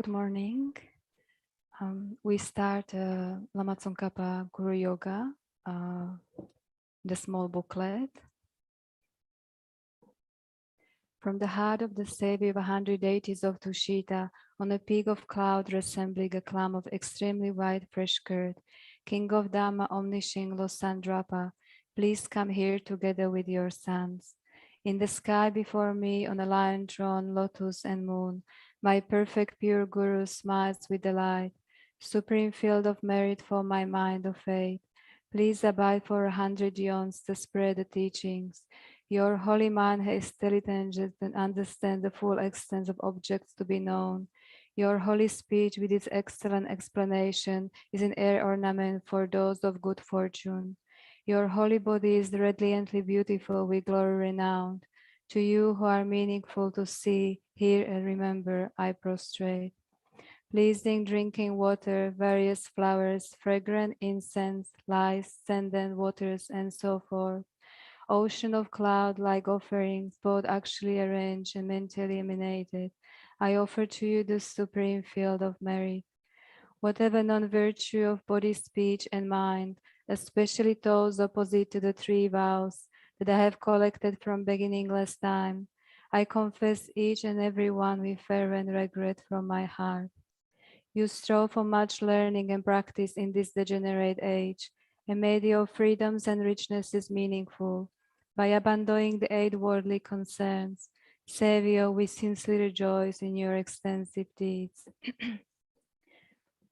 Good morning. We start Lama Tsongkhapa Guru Yoga, the small booklet. From the heart of the Savior of 100 deities of Tushita, on a peak of cloud resembling a clam of extremely white fresh curd, King of Dhamma, omniscient Losandrapa, please come here together with your sons. In the sky before me, on a lion throne, lotus and moon, my perfect pure Guru smiles with delight. Supreme field of merit for my mind of faith. Please abide for 100 eons to spread the teachings. Your holy mind has intelligence and understands the full extent of objects to be known. Your holy speech with its excellent explanation is an air ornament for those of good fortune. Your holy body is radiantly beautiful with glory renowned. To you who are meaningful to see, hear, and remember, I prostrate. Pleasing drinking water, various flowers, fragrant incense, lice, scented waters, and so forth. Ocean of cloud-like offerings, both actually arranged and mentally emanated. I offer to you the supreme field of merit. Whatever non-virtue of body, speech, and mind, especially those opposite to the three vows that I have collected from beginningless time, I confess each and every one with fervent regret from my heart. You strove for much learning and practice in this degenerate age, and made your freedoms and richnesses meaningful. By abandoning the eight worldly concerns, Savior, we sincerely rejoice in your extensive deeds.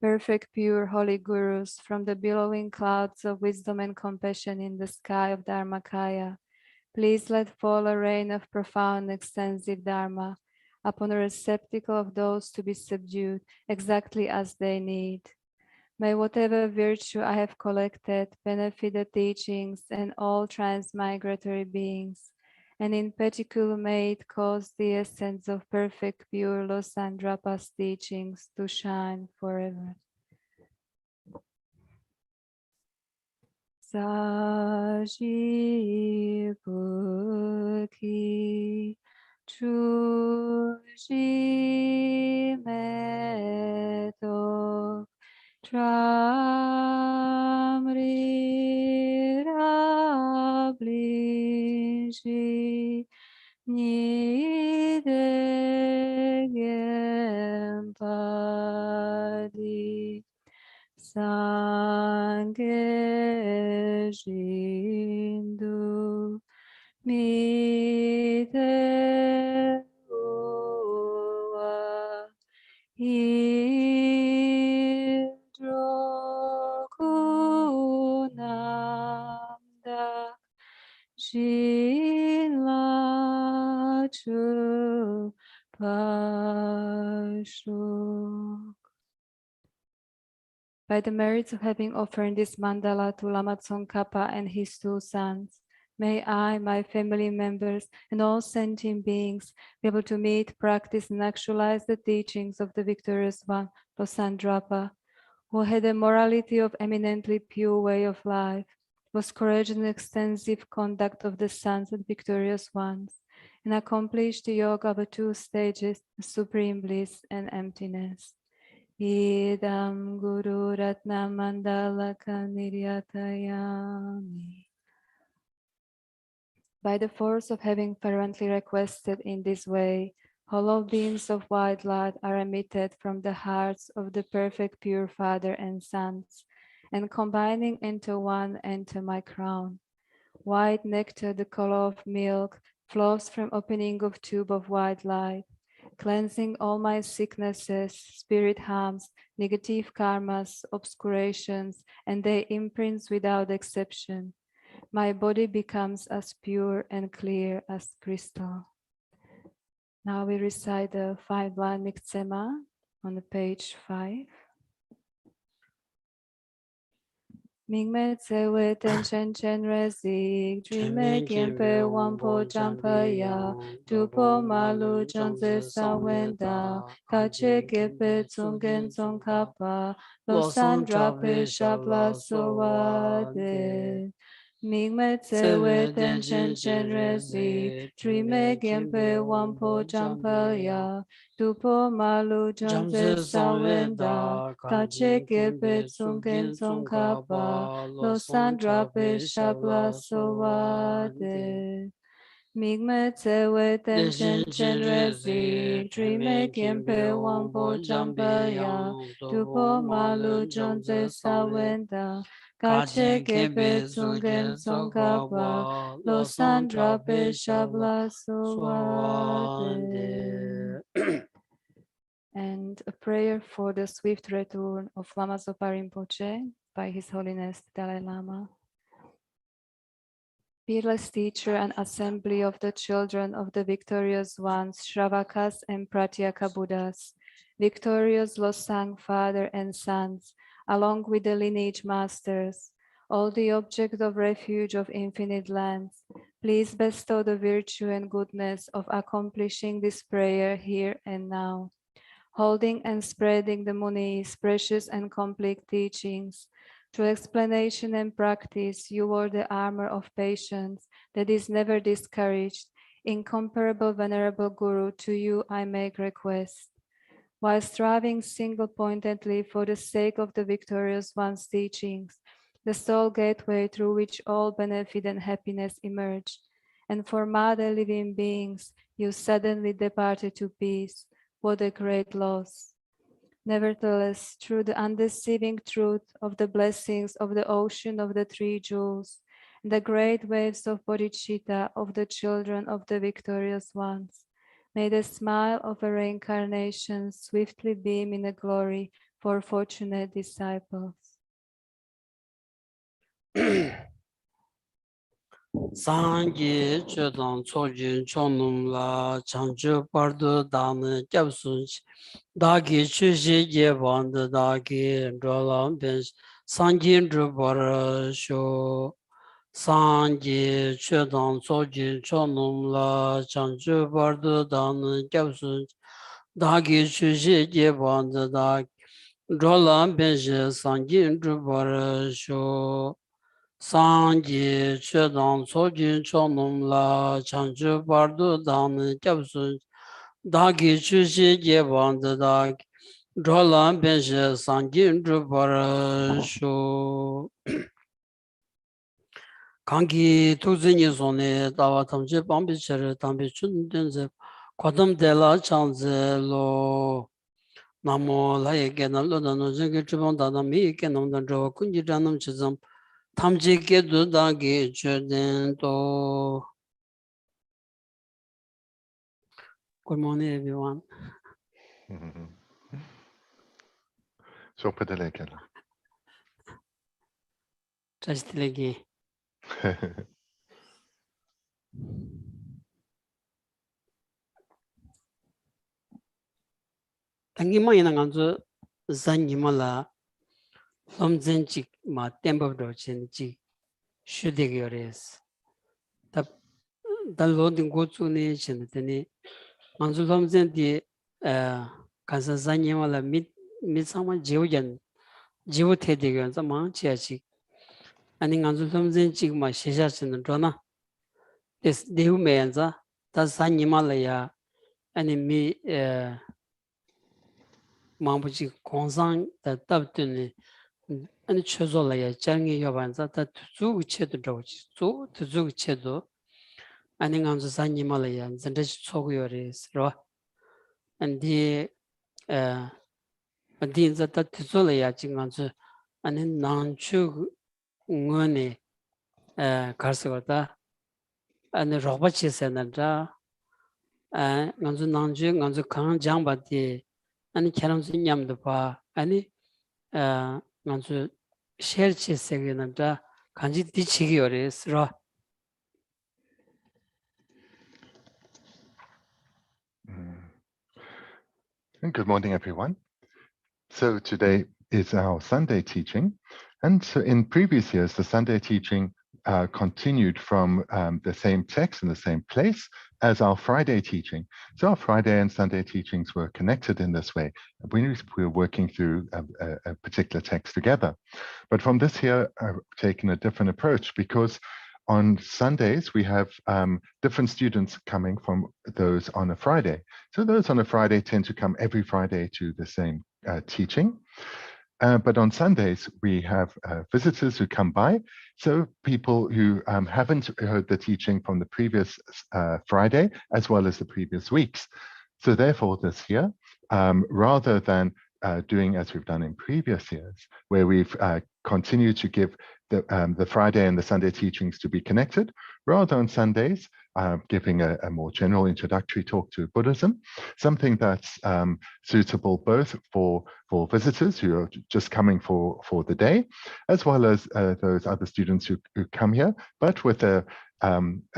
Perfect, pure, holy gurus, from the billowing clouds of wisdom and compassion in the sky of Dharmakaya, please let fall a rain of profound, extensive Dharma upon a receptacle of those to be subdued exactly as they need. May whatever virtue I have collected benefit the teachings and all transmigratory beings, and in particular may it cause the essence of perfect pure Losandrapa's teachings to shine forever. Sajibuki Chuji Meto Tramri Rabliji Nidegempadi Sange Jindu Mite Uwa Hidrokunamda Shinla Chu Pashu. By the merits of having offered this mandala to Lama Tsongkhapa and his two sons, may I, my family members, and all sentient beings be able to meet, practice, and actualize the teachings of the victorious one, Losandrapa, who had a morality of eminently pure way of life, was courage and extensive conduct of the sons and victorious ones, and accomplished the yoga of the two stages, supreme bliss and emptiness. Idam Guru Ratna Mandalaka Niryatayami. By the force of having fervently requested in this way, hollow beams of white light are emitted from the hearts of the perfect pure Father and Sons, and combining into one enter my crown. White nectar, the color of milk, flows from opening of tube of white light, cleansing all my sicknesses, spirit harms, negative karmas, obscurations, and their imprints without exception. My body becomes as pure and clear as crystal. Now we recite the 5-line Miktsema on the page 5. Mingme tsewe tenchen chen rezi, dreame kienpe wampo jampaya, dupo malu jonze sawenda, kache kepe tsungen tsongkapa, losan drape shabla sowade. Mingme tsewe ten chen chen rezi, trime gempe wampo jampaya, dupo malu jangze sawenda, kache gepe tsungen tsongkapa, lo sandra pe shabla sowade. Migme tsewe ten chen chen rezi, trime gempe wampo jampaya, dupo malu jangze sawenda, kache gepe tsungen tsongkapa, lo sandra pe shabla sowade. And a prayer for the swift return of Lama Zopa Rinpoche by His Holiness Dalai Lama. Peerless teacher and assembly of the children of the victorious ones, Shravakas and Pratyaka Buddhas, victorious Losang father and sons, along with the lineage masters, all the objects of refuge of infinite lands, please bestow the virtue and goodness of accomplishing this prayer here and now. Holding and spreading the Muni's precious and complete teachings. Through explanation and practice, you wore the armor of patience that is never discouraged. Incomparable Venerable Guru, to you I make request. While striving single-pointedly for the sake of the victorious one's teachings, the sole gateway through which all benefit and happiness emerge, and for mother living beings, you suddenly departed to peace. What a great loss. Nevertheless, through the undeceiving truth of the blessings of the ocean of the three jewels, and the great waves of bodhicitta of the children of the victorious ones, may the smile of a reincarnation swiftly beam in a glory for fortunate disciples. Sangye Chodang Tsojin Chonum La Changju Pardu Dan Gyabsun Dagi Chushi Yeban Dagi Drolam Ben Sangye Drubar Sho Sangye Chodang Tsojin Chonum La Changju Pardu Dan Gyabsun Dagi Chushi Yeban Dagi Drolam Ben Sangye Drubar Sho Sangye Chedang Tsojin Chonum La Changchu Bardu Dan Gyabsun Dagi Chushi Gyaband Dag Drolan Benshi Sangye Drubar Shu Kanki Tuzini Sone Dawa Tamche Bambi Chere Tambi Chun Denze Kwadam Dela Changze Lo Namo Laye Genam Lo Dano Zingi Chubang Dana Mi Genam Dan Drawa Kunji Janam Chizam Tamjike Dudagi Chudento. Good morning, everyone. So Padelekala. Trastilegi. Tangima Yanganzo Zanimala Lomzenchik Ma Tembo Dochenchi Shudigores. The loading go to nation, the Manzulomzen di Kansazanimala mid someone Jivan Jivotedigan, the Mount Chiachi. And in Anzulomzenchik Ma Shishas in the Drona. This Dehumenza, that's Sanimalaya, and me Mambuji Konsang, the Tabtuni, and Chozolaya, Changi Yavanza, that Zu Chedo, Zu to Zu Chedo, and in Anzu Sanimalaya, and the Choguris, Ro, and the Adin that Tuzolaya Chinganzu, and in Nanchu Nguni Karsagota, and the Robachis and the Nanzu Nanju, Nanzu Kang Jambati, and Karamsu Yamdapa, and Nanzu Sherchi Seganada, Kanji Tichigioris, Ra. Good morning, everyone. So today is our Sunday teaching. And so in previous years, the Sunday teaching continued from the same text in the same place as our Friday teaching. So our Friday and Sunday teachings were connected in this way. We were working through a particular text together. But from this here, I've taken a different approach, because on Sundays, we have different students coming from those on a Friday. So those on a Friday tend to come every Friday to the same teaching. But on Sundays, we have visitors who come by. So people who haven't heard the teaching from the previous Friday, as well as the previous weeks. So therefore, this year, rather than doing as we've done in previous years, where we've continued to give the Friday and the Sunday teachings to be connected, rather on Sundays, giving a more general introductory talk to Buddhism, something that's suitable both for visitors who are just coming for the day, as well as those other students who come here, but with a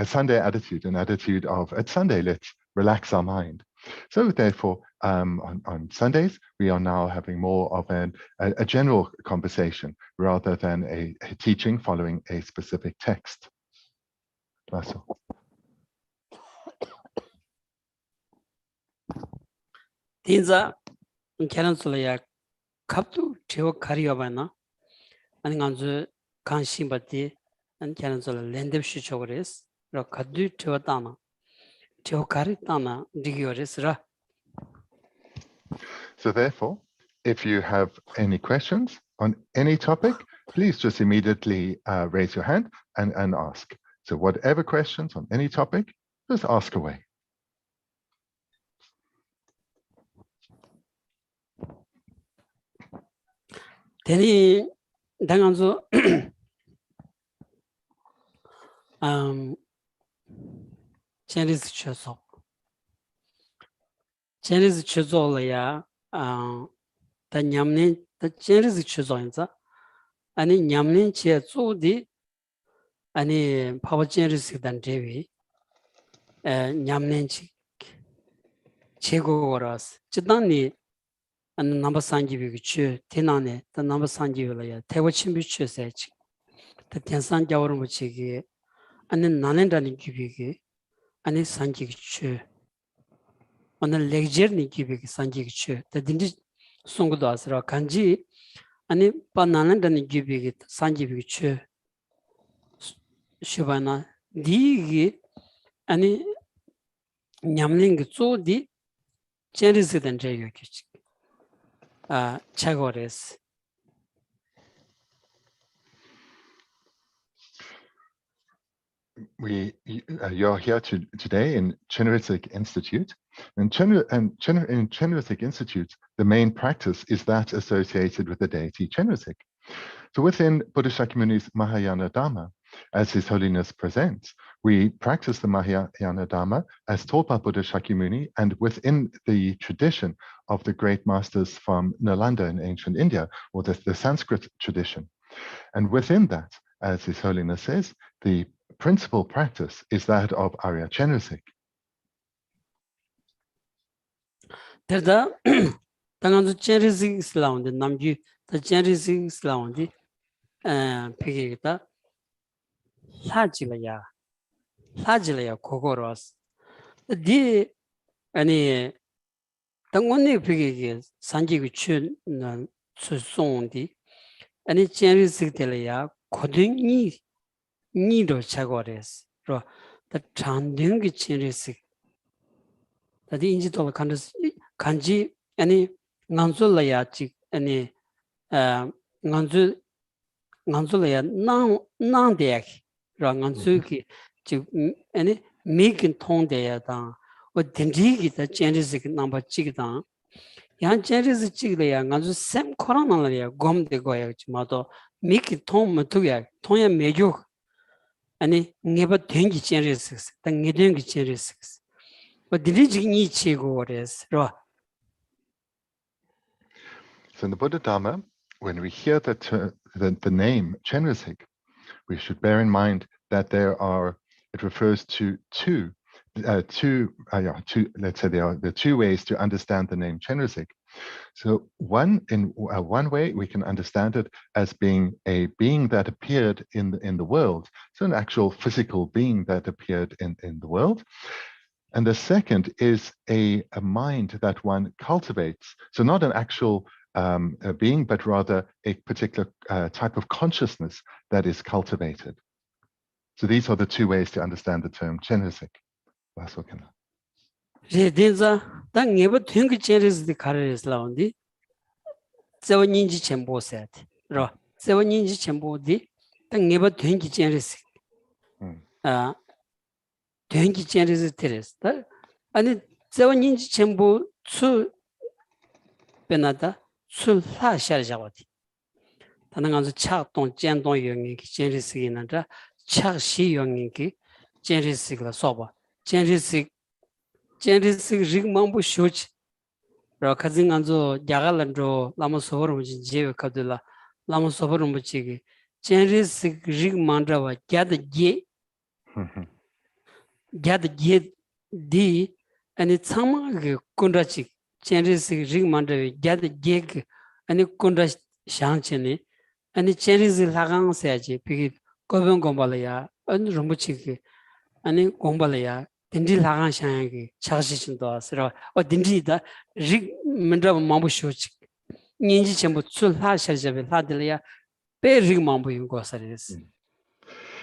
Sunday attitude, an attitude of, at Sunday, let's relax our mind. So therefore, on Sundays, we are now having more of a general conversation rather than a teaching following a specific text. Vasu. Tinza Keransula Kaptu Teo Kariobana and Ganzu Kanshimbati and Keransula Lendeb Shichores, Rokadu Teodana, Teokaritana Digioris Ra. So therefore, if you have any questions on any topic, please just immediately raise your hand and ask. So whatever questions on any topic, just ask away. Teni Danganzo Chinese Choso. Chinese Chosolaya, the Yamnin, the Chinese Chosoinza, and in Yamnin Chia di any power Chinese than Devi, Yamnin Chigoras, Chidani, and the number Sanji Tinane, the number Sanji, Tewachimbichu Sech, the Tensan Jawamuchigi, and then Nanendani Kibiki, and his Sanji Chu. On the lecture Nikibik Sanji Chu, the Dindi Songudas Ra Kanji, and it Bananandani Gibik Sanji Chu Shubana, Digi, and it Nyamling Zo di Jerizid Jayokich Chagores. You're here today in Chenrezig Institute. In Chenrezig Institute, the main practice is that associated with the deity Chenrezig. So within Buddha Shakyamuni's Mahayana Dharma, as His Holiness presents, we practice the Mahayana Dharma as taught by Buddha Shakyamuni and within the tradition of the great masters from Nalanda in ancient India, or the Sanskrit tradition. And within that, as His Holiness says, the principal practice is that of Arya Chenrezig. There's the Chenrezig Islam, the Namju, the Chenrezig Islam, the Pigita Lajilaya Kogoros. The any Tangoni Piggy Sanji Chun Susondi, any Chenrezig Delia, Kodini. Nido Chagores, the Chanding Chenrezig. The Injitol Kanji, any Nanzulayachi, any Nanzulaya Nandeak, Rangansuki, any making tone there down, or Dendigi, the Chenrezig number Chigidan. Yan Chenrezig Chiglia, Nanzu Sam Coronalaria, Gom de Goyach, Mato, make it Tom Matuyak, Tonya Mejuk. And never dengi Chenrezig, the Nidengi Chenrezig. But the region each is raw. So in the Buddha Dharma, when we hear the name Chenrezig, we should bear in mind that it refers to let's say there are the two ways to understand the name Chenrezig. So one way we can understand it as being a being that appeared in the world, so an actual physical being that appeared in the world. And the second is a mind that one cultivates. So not an actual a being, but rather a particular type of consciousness that is cultivated. So these are the two ways to understand the term Chenrezig. Redinza, dan ngeba thungi cheres di khares laundi. Sewa ninji chenpo set. Ro, sewa ninji chenpo di, dan ngeba thungi cheres. Thungi cheres teres. Ani sewa ninji chenpo tsu penata, tsu la shar jawati. Tananganzo chak tong jen tong yongi ki cheres gi nanda, chak shi yongi ki cheres gi la soba. Cheres rig mambu shoch. Ro kazi nganzo yagalandro lama soborumchi jewe kadula lama soborumchi ki cheres rig mandrawa gyada ge di ani tsama ge kundrachi cheres rig mandrawa gyada ge ani kundra shangchene ani cheres lagang sayaji piki kobyon gombala ya ani rumbuchi ki ani gombala ya dindi lagang shangagi chakshi chindo asira o dindi da rig mandrawa mambu shochi ninji chenpo tsul la sharjabe la dilaya pe rig mambu yung gosaris.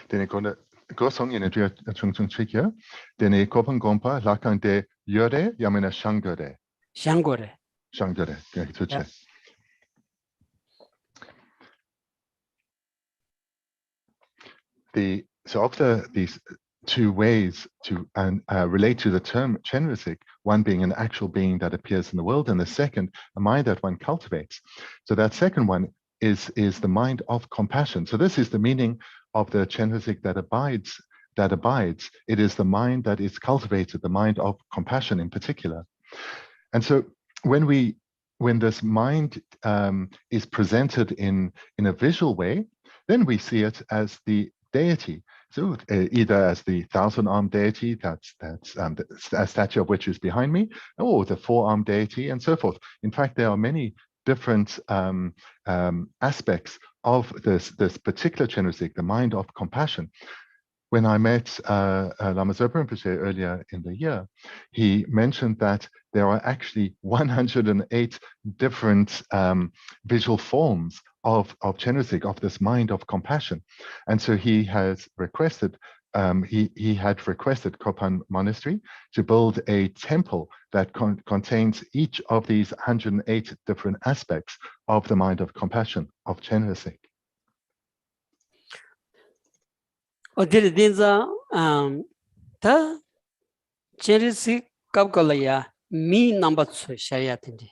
Den konde gosong in etria chung chikya, den kopan gompa lakang de yore yamena shangore. Shangore. Shangore, tuche. So of these two ways to relate to the term Chenrezig, one being an actual being that appears in the world, and the second, a mind that one cultivates. So that second one is the mind of compassion. So this is the meaning of the Chenrezig that abides. It is the mind that is cultivated, the mind of compassion in particular. And so when this mind is presented in a visual way, then we see it as the deity. So either as the 1,000-armed deity, that's a statue of which is behind me, or the 4-armed deity, and so forth. In fact, there are many different aspects of this particular Chenrezig, the mind of compassion. When I met Lama Zopa Rinpoche earlier in the year, he mentioned that there are actually 108 different visual forms of Chenrezig, of this mind of compassion. And so he has requested, he had requested Kopan Monastery to build a temple that contains each of these 108 different aspects of the mind of compassion, of Chenrezig. Odile dinza ta Chenrezig kapkolaya mi number 2 shayatindi.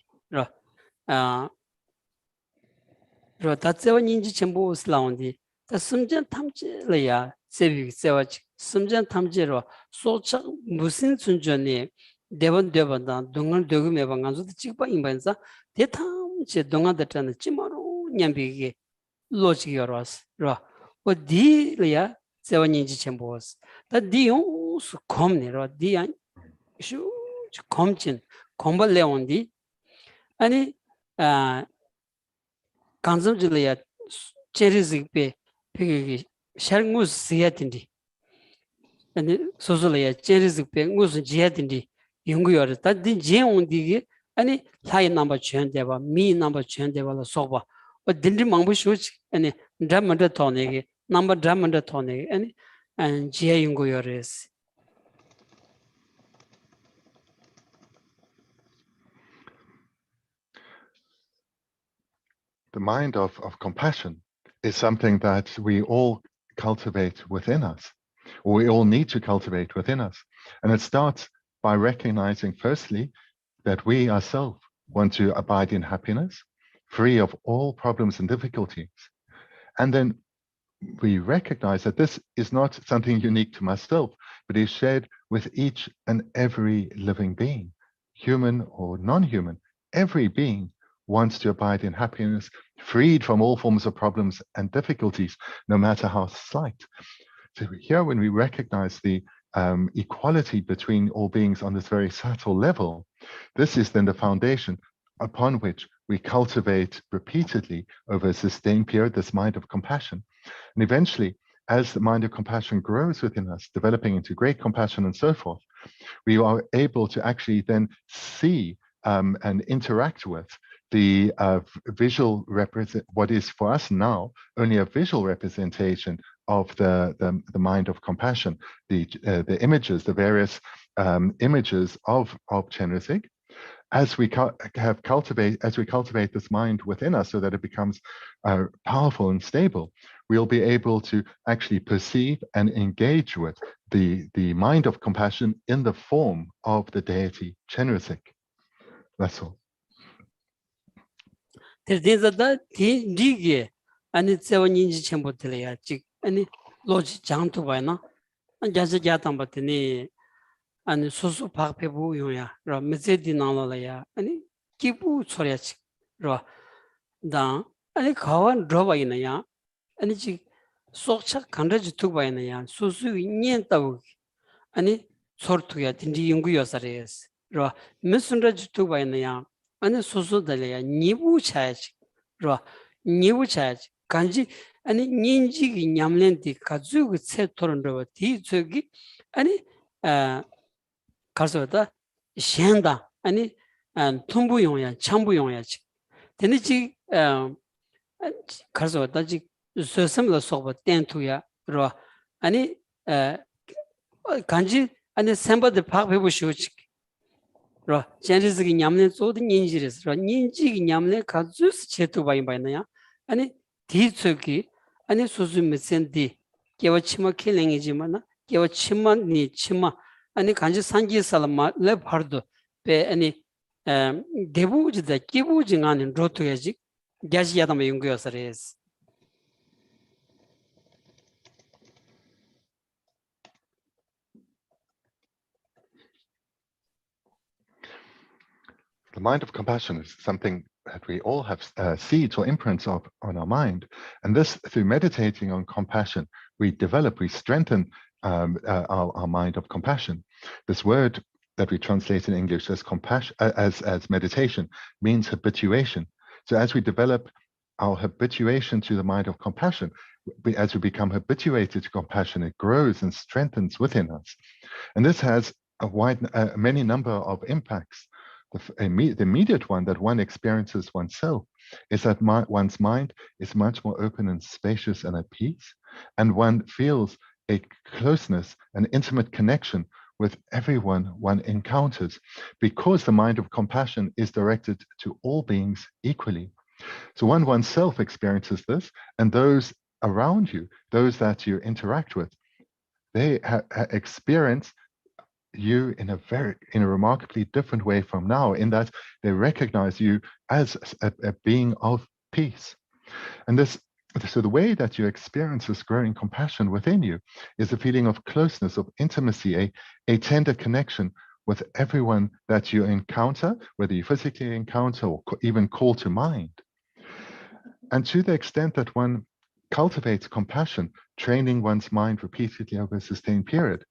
ro tatsewa ninji chenpo uslaundi ta sumjan tamje laya sebi sewa sumjan tamje ro socha musin sunjoni devan da dongan dogu meba nganzo de chikpa imbanza de tamje dongan da tan chimaro nyambi logic yoros ro o di laya sewa ninji chenpo us ta di yon su komni ro di an shu komchin komba leondi ani kanzamjilaya Chenrezig pe peki sharngus siyatindi. Ani sozolaya Chenrezig pe ngus jiyatindi yungu yore. Ta din jiyan ondigi ani lai namba chuan deba, mi namba chuan deba la sokba. O dindi mangbu shuch ani dramanda tonegi, namba dramanda tonegi ani jiya yungu yore esi. The mind of compassion is something that we all cultivate within us, or we all need to cultivate within us. And it starts by recognizing, firstly, that we ourselves want to abide in happiness, free of all problems and difficulties. And then we recognize that this is not something unique to myself, but is shared with each and every living being, human or non-human. Every being wants to abide in happiness, freed from all forms of problems and difficulties, no matter how slight. So here, when we recognize the equality between all beings on this very subtle level, this is then the foundation upon which we cultivate repeatedly over a sustained period, this mind of compassion. And eventually, as the mind of compassion grows within us, developing into great compassion and so forth, we are able to actually then see and interact with the visual what is for us now only a visual representation of the mind of compassion, the images, the various images of Chenrezig, as we cultivate this mind within us so that it becomes powerful and stable, we'll be able to actually perceive and engage with the mind of compassion in the form of the deity Chenrezig. That's all. 아니 세원인지 첨부들이야 즉 아니 로지 장투바나 자자 자탄 버티니 아니 소소 박페부 요야 라 메세디 나라야 아니 기부 소리야치 라다 아니 가wan 드바이나야 아니 지 속차 간르지 투바이나야 소수 인연다고 아니 소르투야 딘디 연구여사레스 라 메슨르지 투바이나야 아니 소소달이야 니부 차야치 라 니부 차야치 간지 아니 닌지기 냠렌디 가주고 세토른로 디 저기 아니 가서다 셴다 아니 통부용이야 참부용이야지 근데 가서다 지 서섬도 속바 땡투야 그러 아니 간지 아니 샘버드 박배부시오지 그러 젠지기 냠렌 소드 닌지레스 닌지기 냠렌 가주스 제토바이바이나야 아니 디츠기 아니 소즈메센디 개와치마 킬링이지만나 개와치마니 치마 아니 간지 산지 살마 레파르도 베 아니 데부지다 기부징하는 로토야지 야지야다마 연구여서레스 The mind of compassion is something that we all have seeds or imprints of on our mind. And this, through meditating on compassion, we strengthen our mind of compassion. This word that we translate in English as compassion, as meditation, means habituation. So as we develop our habituation to the mind of compassion, as we become habituated to compassion, it grows and strengthens within us. And this has many number of impacts. The immediate one that one experiences oneself is that one's mind is much more open and spacious and at peace, and one feels a closeness, an intimate connection with everyone one encounters, because the mind of compassion is directed to all beings equally. So one oneself experiences this, and those around you, those that you interact with, they experience you in a remarkably different way from now, in that they recognize you as a being of peace. And so the way that you experience this growing compassion within you is a feeling of closeness, of intimacy, a tender connection with everyone that you encounter, whether you physically encounter or even call to mind. And to the extent that one cultivates compassion, training one's mind repeatedly over a sustained period,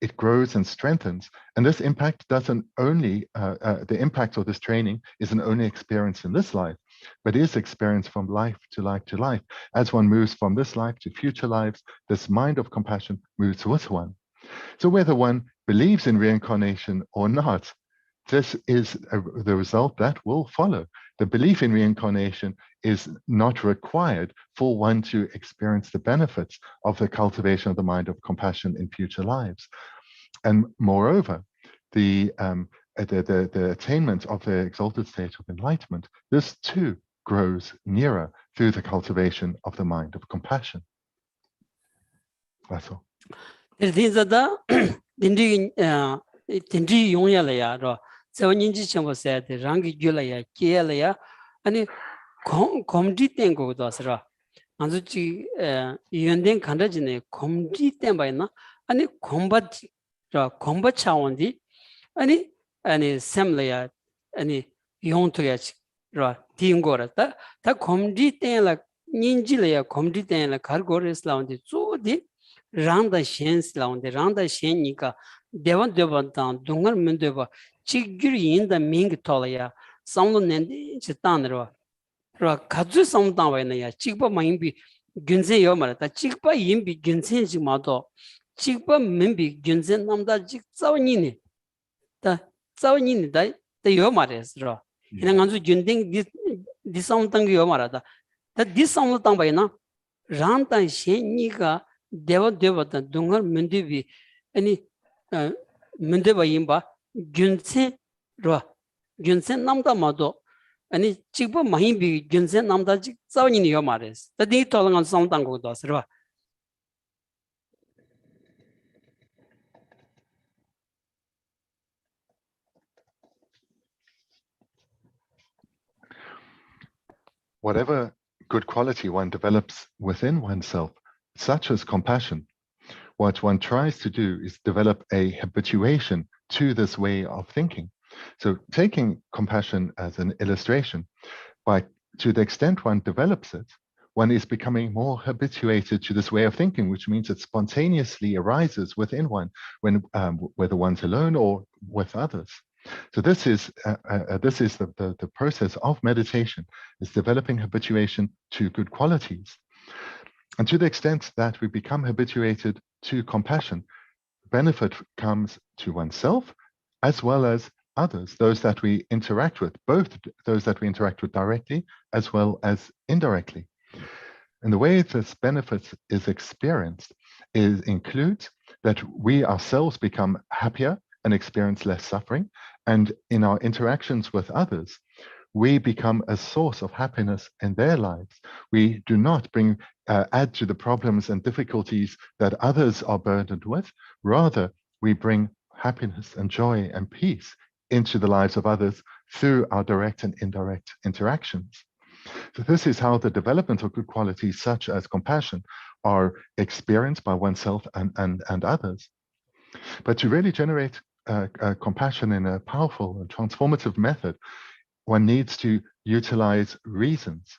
it grows and strengthens. And this impact doesn't only, the impact of this training isn't only experienced in this life, but is experienced from life to life to life. As one moves from this life to future lives, this mind of compassion moves with one. So whether one believes in reincarnation or not, this is the result that will follow. The belief in reincarnation is not required for one to experience the benefits of the cultivation of the mind of compassion in future lives. And moreover, the attainment of the exalted state of enlightenment, this too grows nearer through the cultivation of the mind of compassion. That's all. 세원인지 첨부세 랑기 줄라야 기엘야 아니 검지 땡고도 왔어라 안주지 연된 간다지네 검지 땡바이나 아니 검바 차원디 아니 샘려야 아니 용토야지 라 딩고라다 다 검지 땡라 닌지려야 검지 땡라 갈고레스라운데 쪼디 랑다 셴스라운데 랑다 셴니까 대원 대번당 동을 문대바 지규리 인다 밍 토라야 samlo nende chitanro ro kazu samdang wa ya chigpa mayimbi gyunzen yo mara ta chigpa yimbi gyunzen ji ma do chigpa mimbi gyunzen namda jig zawni ni ta zawni ni da yo mara ro ina nganzu gyunding di samdang yo mara da di samdang ba na ran tan shen ni ga dewa da dungar mundibi ani 문제가 임바 균센로 균센 남다 마도 아니 지금 많이 비 균센 남다 지 싸우니요 말이스 다디 돌아간 상당 거도 서로 Whatever good quality one develops within oneself, such as compassion, what one tries to do is develop a habituation to this way of thinking. So taking compassion as an illustration, to the extent one develops it, one is becoming more habituated to this way of thinking, which means it spontaneously arises within one, whether one's alone or with others. So this is the process of meditation, is developing habituation to good qualities. And to the extent that we become habituated to compassion, benefit comes to oneself as well as others, those that we interact with, both those that we interact with directly as well as indirectly. And the way this benefit is experienced includes that we ourselves become happier and experience less suffering. And in our interactions with others, we become a source of happiness in their lives. We do not add to the problems and difficulties that others are burdened with. Rather, we bring happiness and joy and peace into the lives of others through our direct and indirect interactions. So this is how the development of good qualities such as compassion are experienced by oneself and others. But to really generate compassion in a powerful and transformative method, one needs to utilize reasons,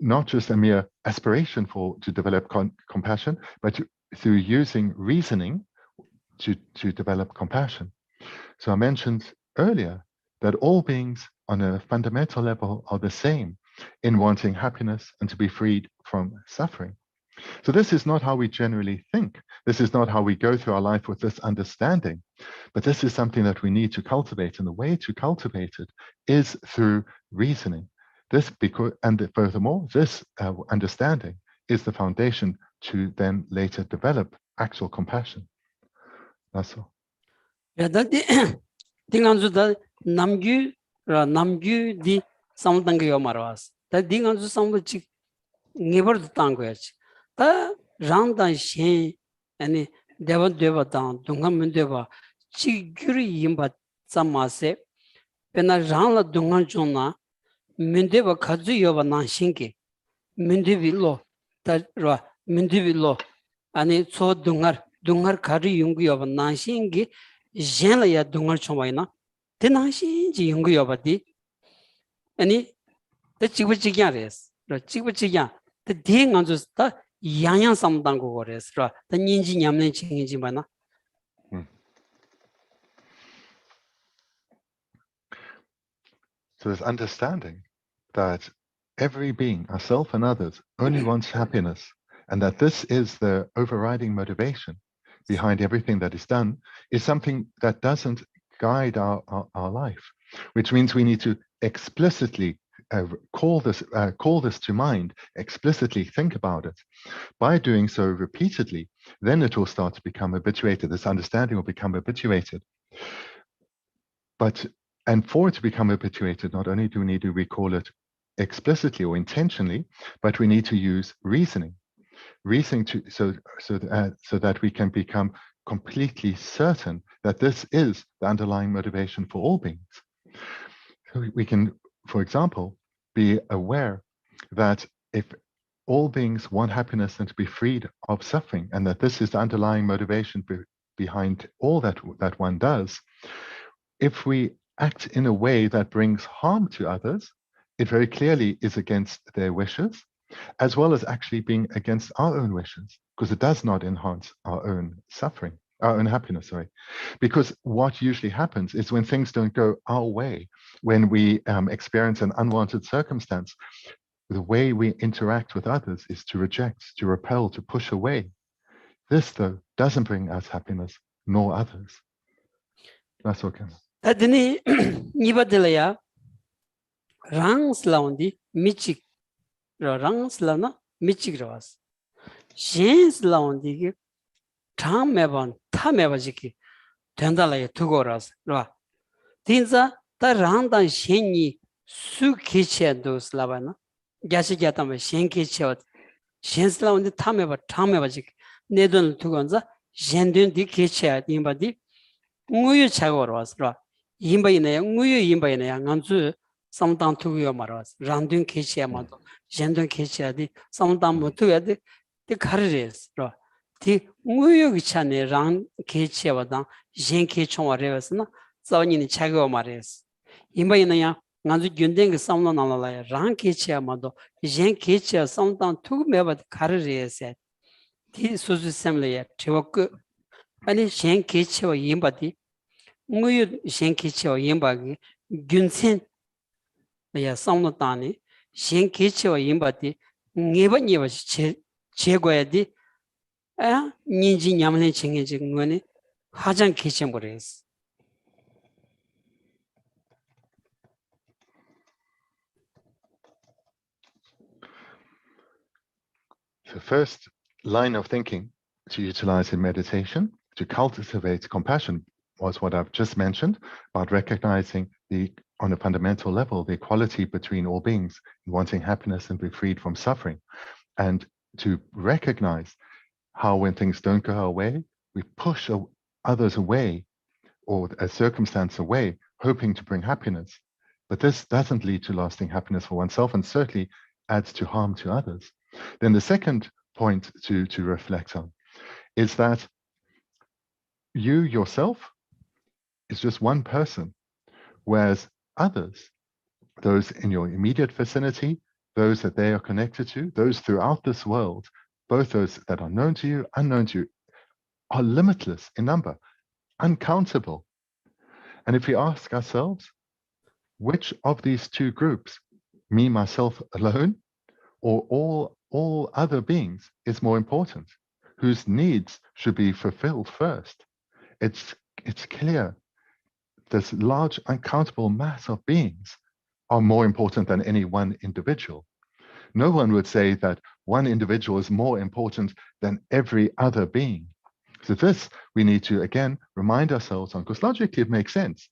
not just a mere aspiration to develop compassion, but through using reasoning to develop compassion. So I mentioned earlier that all beings on a fundamental level are the same in wanting happiness and to be freed from suffering. So this is not how we generally think. This is not how we go through our life with this understanding, but this is something that we need to cultivate. And the way to cultivate it is through reasoning. Furthermore, this understanding is the foundation to then later develop actual compassion. That's all. 야 다디 딩안주다 남규 디 상당히 요 말아왔어 다 딩안주 상부지 네버도 땅 거야지 다 랑단 신 아니 데버당 동감면 데버 지규리 임바 잠마세 베나 랑라 동안 존나 문데버 가주 요바 난신게 문데빌로 다라 문데빌로 아니 소 동ар 가리 용구 요바 난신게 젠라야 동ar 총바이나 데 난신지 용구 요바디 아니 데 지부지기야레스 지부지기야 데 딩안주스다 양양 삼당 거래스라 데 닌지 냠는 칭이지 마나 So this understanding that every being, ourselves and others, only wants happiness, and that this is the overriding motivation behind everything that is done, is something that doesn't guide our life, which means we need to explicitly call this to mind, explicitly think about it. By doing so repeatedly, then it will start to become habituated. This understanding will become habituated. And for it to become habituated, not only do we need to recall it explicitly or intentionally, but we need to use reasoning so that we can become completely certain that this is the underlying motivation for all beings. So we can, for example, be aware that if all beings want happiness and to be freed of suffering, and that this is the underlying motivation behind all that one does, if we act in a way that brings harm to others, it very clearly is against their wishes, as well as actually being against our own wishes, because it does not enhance our own suffering our own happiness, sorry. Because what usually happens is when things don't go our way, when we experience an unwanted circumstance, the way we interact with others is to reject, to repel, to push away. This, though, doesn't bring us happiness, nor others. That's okay. Tadini nibadelaya rangs laundi michik rangs lana michik rawas. Shens laundi tam meban tam mebajiki tendalaya tugoras ra. Tinza ta rangdan sheni su kiche dos labana. Geshe gatama shen kiche shens laundi tam mebajiki nedon tugonza jendun di kiche nimbadi nguyu chagor was ra. Yimbayine nguyu yimbayine nganzu samdang tuguyo maras randun kiche amado jendun kiche di samdang mutuya di karires ra. Di nguyu gichane rang kiche wadang jen kiche waresna zawni chagyo mares. Yimbayine ya nganzu gyundeng samdang nalala rang kiche amado jen kiche samdang tugu meba karires. Di suzu semle chewok ani jen kiche wa yimbadi nguyu jen kiche wa yimbagi gyunsen ya samno tani jen kiche wa yimbadi ngeba nyeba chegoya di ninji nyamlen chenge je ngone hajan kiche mbores. The first line of thinking to utilize in meditation to cultivate compassion was what I've just mentioned about recognizing on a fundamental level, the equality between all beings, wanting happiness and be freed from suffering, and to recognize how when things don't go our way, we push others away or a circumstance away, hoping to bring happiness. But this doesn't lead to lasting happiness for oneself and certainly adds to harm to others. Then the second point to reflect on is that you yourself is just one person, whereas others, those in your immediate vicinity, those that they are connected to, those throughout this world, both those that are known to you, unknown to you, are limitless in number, uncountable. And if we ask ourselves, which of these two groups, me, myself alone, or all other beings, is more important? Whose needs should be fulfilled first? It's clear this large uncountable mass of beings are more important than any one individual. No one would say that one individual is more important than every other being. So this we need to again remind ourselves on, because logically it makes sense,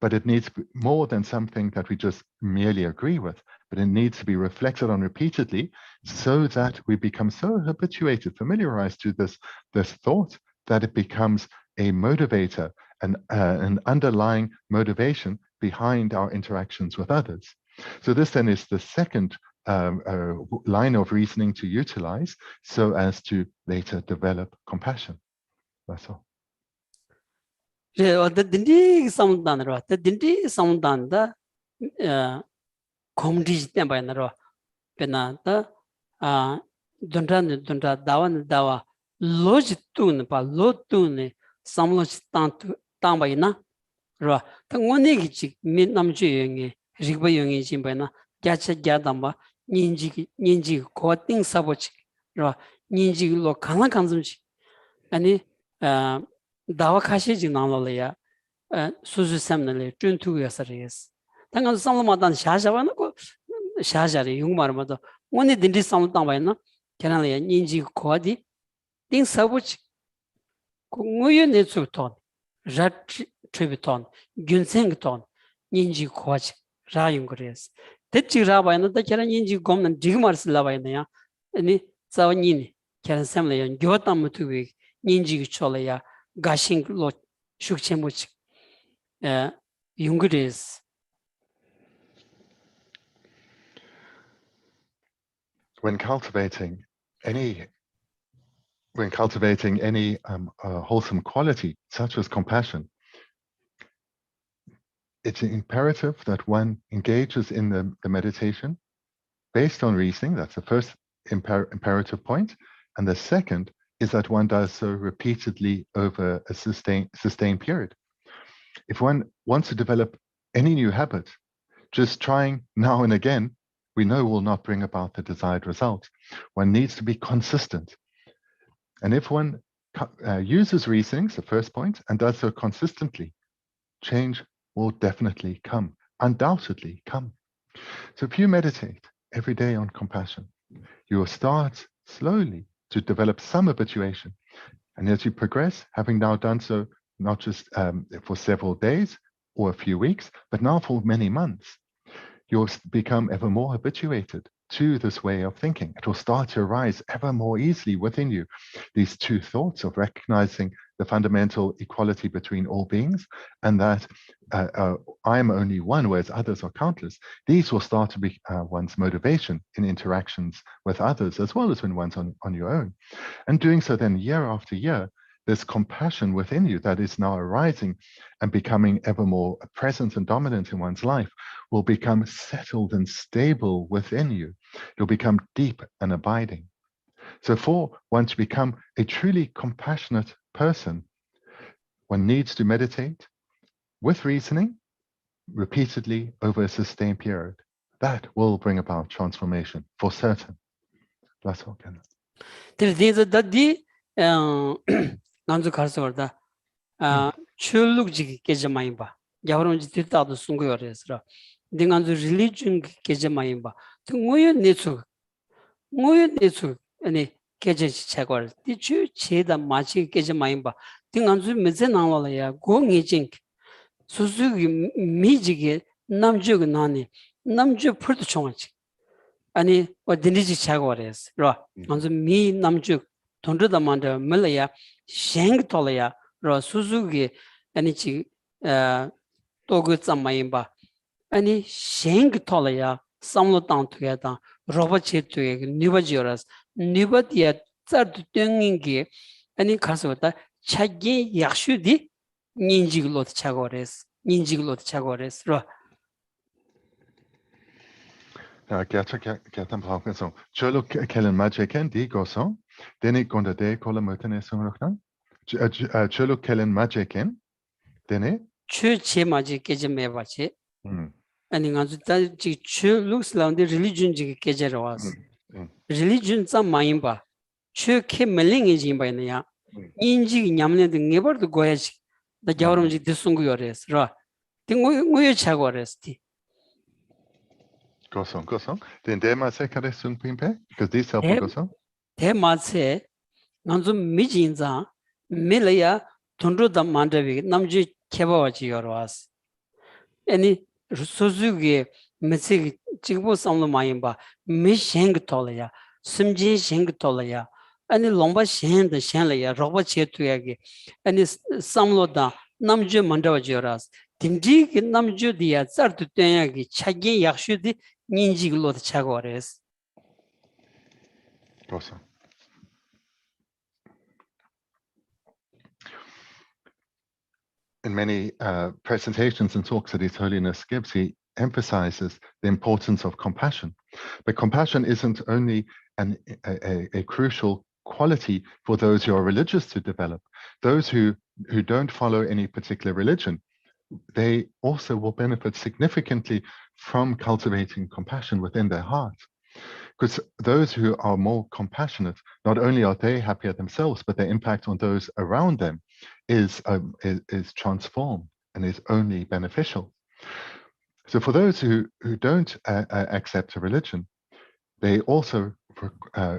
but it needs more than something that we just merely agree with, but it needs to be reflected on repeatedly so that we become so habituated, familiarized to this thought that it becomes a motivator, an underlying motivation behind our interactions with others. So this then is the second line of reasoning to utilize so as to later develop compassion. That's all. Dindig samdanro, the dindig samdanda comdis tembanaro, penata dundra dawa lojitun pa lotune samloj tambaina ro tangoni min namji rigba yongi jimbana gacha gadamba ninji koting sabochi ro ninji lo kana kanzumchi ani dawa kashi jinalaya suzu semnale juntu yasariyes tangan samlamadan shashavana ko shashari yungmarmado oni dindi samtambaina kenalaya ninji kodi ting sabochi nguyu netsuton rat tributon gyunsengton ninji kochi rayungres techi rabayna da kera ninji gomnan digmars labayna ya ani zawani kera semlaya gyotam mutuwi ninji cholaya gashing lo shukchemuch yungres. When cultivating any wholesome quality, such as compassion, it's imperative that one engages in the meditation based on reasoning. That's the first imperative point. And the second is that one does so repeatedly over a sustained period. If one wants to develop any new habit, just trying now and again, we know will not bring about the desired result. One needs to be consistent. And if one uses reasonings, the first point, and does so consistently, change will definitely come, undoubtedly come. So if you meditate every day on compassion, you will start slowly to develop some habituation. And as you progress, having now done so, not just for several days or a few weeks, but now for many months, you'll become ever more habituated to this way of thinking. It will start to arise ever more easily within you. These two thoughts of recognizing the fundamental equality between all beings and that I am only one, whereas others are countless. These will start to be one's motivation in interactions with others, as well as when one's on your own. And doing so then year after year, this compassion within you that is now arising and becoming ever more present and dominant in one's life will become settled and stable within you. It'll become deep and abiding. So for one to become a truly compassionate person, one needs to meditate with reasoning repeatedly over a sustained period. That will bring about transformation for certain. That's all. 난주 가서다 출룩지 계제마인 봐 야호론지 뒤다도 순고요래서 딩한주 릴리준 계제마인 봐 등고요 내수 아니 계제시 채걸 뒤주 제다 마치 계제마인 봐 딩한주 메제 나와라야 공이징 수수기 미지게 남주가 나니 남주 풀도 총하지 아니 어딘지 채걸래서 라 한주 미 남주 돈르다 만데 melaya sheng tolaya ro suzugi ani chi togu tsamayimba ani sheng tolaya samlo tang tuyada roba che tuyeg niba joras niba dia tsar tyengingi ani khasota chagi yakshu di ninjiglot chagores ro Gertan brauchen so. Cholo kellen majeken di goso. Deni gonda de kola mutane sungrokna. Cholo kellen majeken. Deni. Chu che maji keje mebache. Ani ngazu ta ji chu looks la de religion ji keje rawas. Religion sa mayimba. Chu ke meling ejimba ne ya. Inji nyamne de ngebar do goyaji. Da jawram ji disungu yores ra. Tingo chago resti. Gosong. Den dema se kare sung pimpe? Because these help gosong. Dema se nanzu mijinza milaya tundru da mandavi namji kebawaji yorwas. Ani suzugi mitsig chigbo samlo mayimba mi sheng tolaya, sumji sheng tolaya, ani lomba sheng da shenlaya, roba chetuyagi, ani samlo da namju mandawaji yorwas. Dingji ki namju diya zartu tuyagi chagi yakshu di ninjiglo da chagores. Awesome. In many presentations and talks that His Holiness gives, he emphasizes the importance of compassion. But compassion isn't only a crucial quality for those who are religious to develop. Those who don't follow any particular religion, they also will benefit significantly from cultivating compassion within their heart. Because those who are more compassionate, not only are they happier themselves, but their impact on those around them is transformed and is only beneficial. So for those who don't accept a religion, they also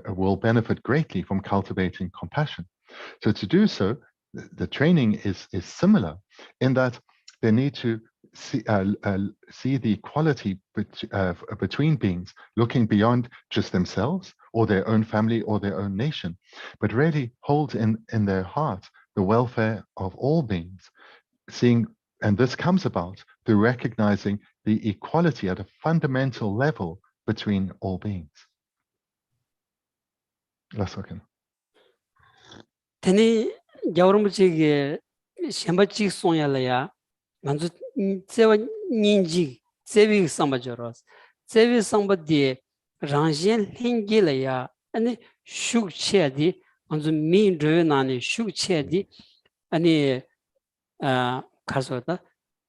will benefit greatly from cultivating compassion. So to do so, the training is similar in that they need to see the equality between beings, looking beyond just themselves or their own family or their own nation, but really hold in their heart the welfare of all beings, seeing, and this comes about through recognizing the equality at a fundamental level between all beings. Last second. Tani jawrumchige shembachi sonyalaya manzu sewa ninji sevi sambajoros sevi sambadi rangien lingilaya ani shukchedi 먼저 민르나니 슈체디 아니 가서다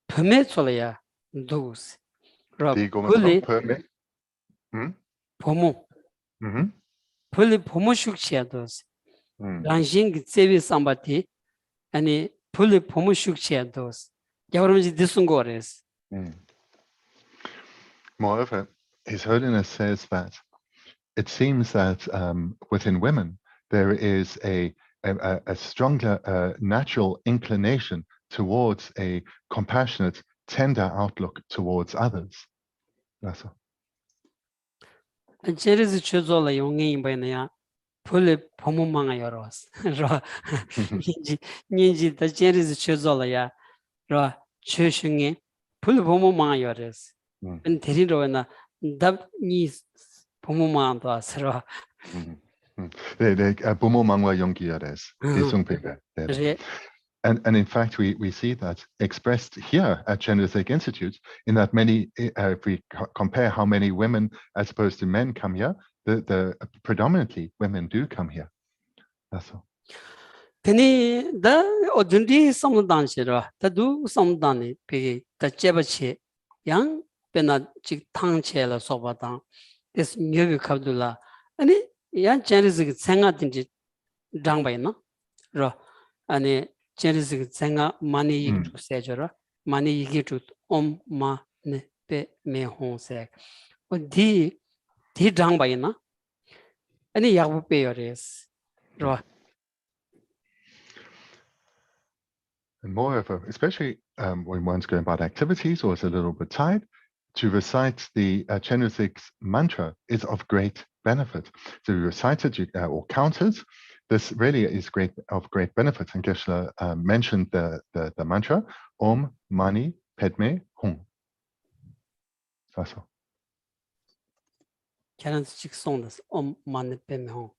범에 솔야 도스 라 Digo 폴리 permit. 포모 Mm-hmm. 폴리 포모 슈체도스 Mm. 란싱 세비 삼바티 아니 폴리 포모 슈체도스 여러분이 듣은 거레스 Mm. Moreover, His Holiness says that it seems that within women there is a stronger natural inclination towards a compassionate, tender outlook towards others. That's all. 제르스 최조라 용행이 바이나야 폴리 포모망아 여러스 라 니지 다 제르스 최조라야 라 최슝이 폴리 포모망아 여러스 은 데리로나 답니 포모망도 아스라 Bumo mangwa yongkiyares, disungpebe. 그래 And in fact, we see that expressed here at Chenrezig Institute, in that many, if we compare how many women as opposed to men come here, the predominantly women do come here. That's all. 근데 다 어딘지 섬단시라 다도 섬단이 비 다제버치 양 베나 직 탕체라 소바당 this 묘비 카둘라 아니 야 제르스 생각든지 장바이나 로 아니 제르스 생각 많이 이기도 세저라 많이 이기도 엄마네 베메 홍세 어디 디 장바이나 아니 야부 베요레스 로 And moreover, especially when one's going about activities or is a little bit tired, to recite the Chenrezig's mantra is of great benefit. So you recite it or count it. This really is of great benefit. And Geshe mentioned the mantra Om Mani Padme Hum. That's all. 계란 직송です엄마네 빼면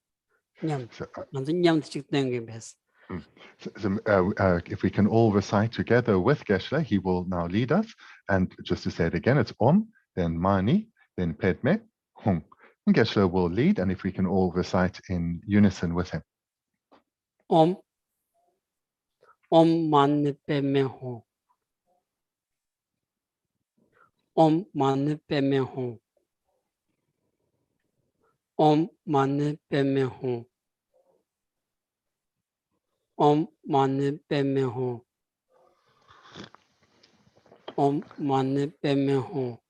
냠 So, 먼저 냠 직된 베스 if we can all recite together with Geshe, he will now lead us. And just to say it again, it's Om, then Mani, then Padme, Hum. And Geshe will lead, and if we can all recite in unison with him. 엄마네 빼면 호 엄마네 빼면 호 엄마네 빼면 호 엄마네 빼면 호 엄마네 빼면 호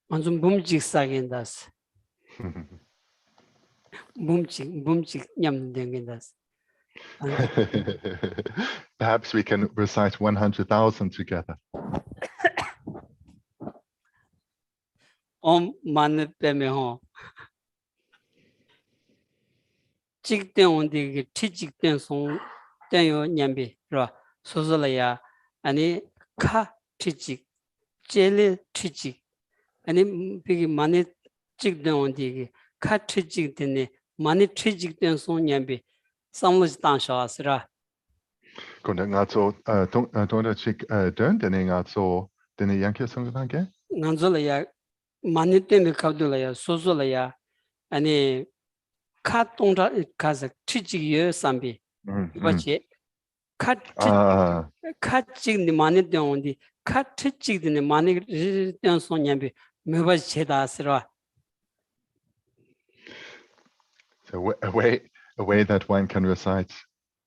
완전 뭉직 싸긴다스 뭉직 냠는 겐다스 Perhaps we can recite 100,000 together. 엄마네 빼면 호 직된 온디게 티직된 송 땡요 냠비 라 소소라야 아니 카 티직 젤레 티직 아니 비기 많이 직된 온디게 카 티직되네 많이 티직된 송 냠비 삼로지 당샤스라 Kunde ngazo donde chik dön dene ngazo dene yanke sungdange. 난졸라야 많이 때문에 갑돌라야 소소라야 아니 카 동자 가서 티직여 삼비 이거지 카 카직니 많이 되는데 카트직니 많이 되는 소년비 매번 제다스라 So a way that one can recite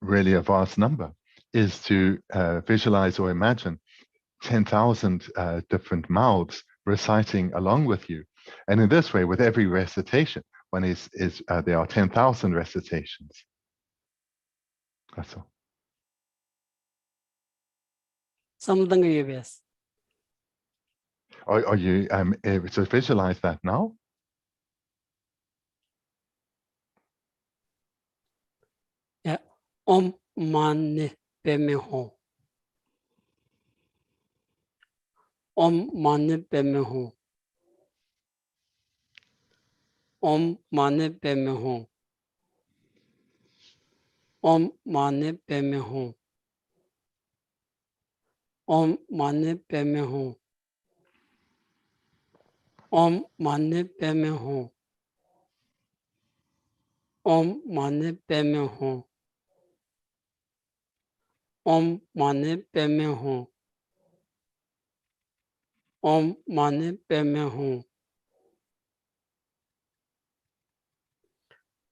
really a vast number is to visualize or imagine 10,000 different mouths reciting along with you. And in this way, with every recitation, one there are 10,000 recitations. That's all. something yes Are you able to visualize that now? yeah mane pemeho mane pemeho mane pemeho mane pemeho mane pemeho mane pemeho Om Mani Padme Hum. Om Mani Padme Hum. Om Mani Padme Hum.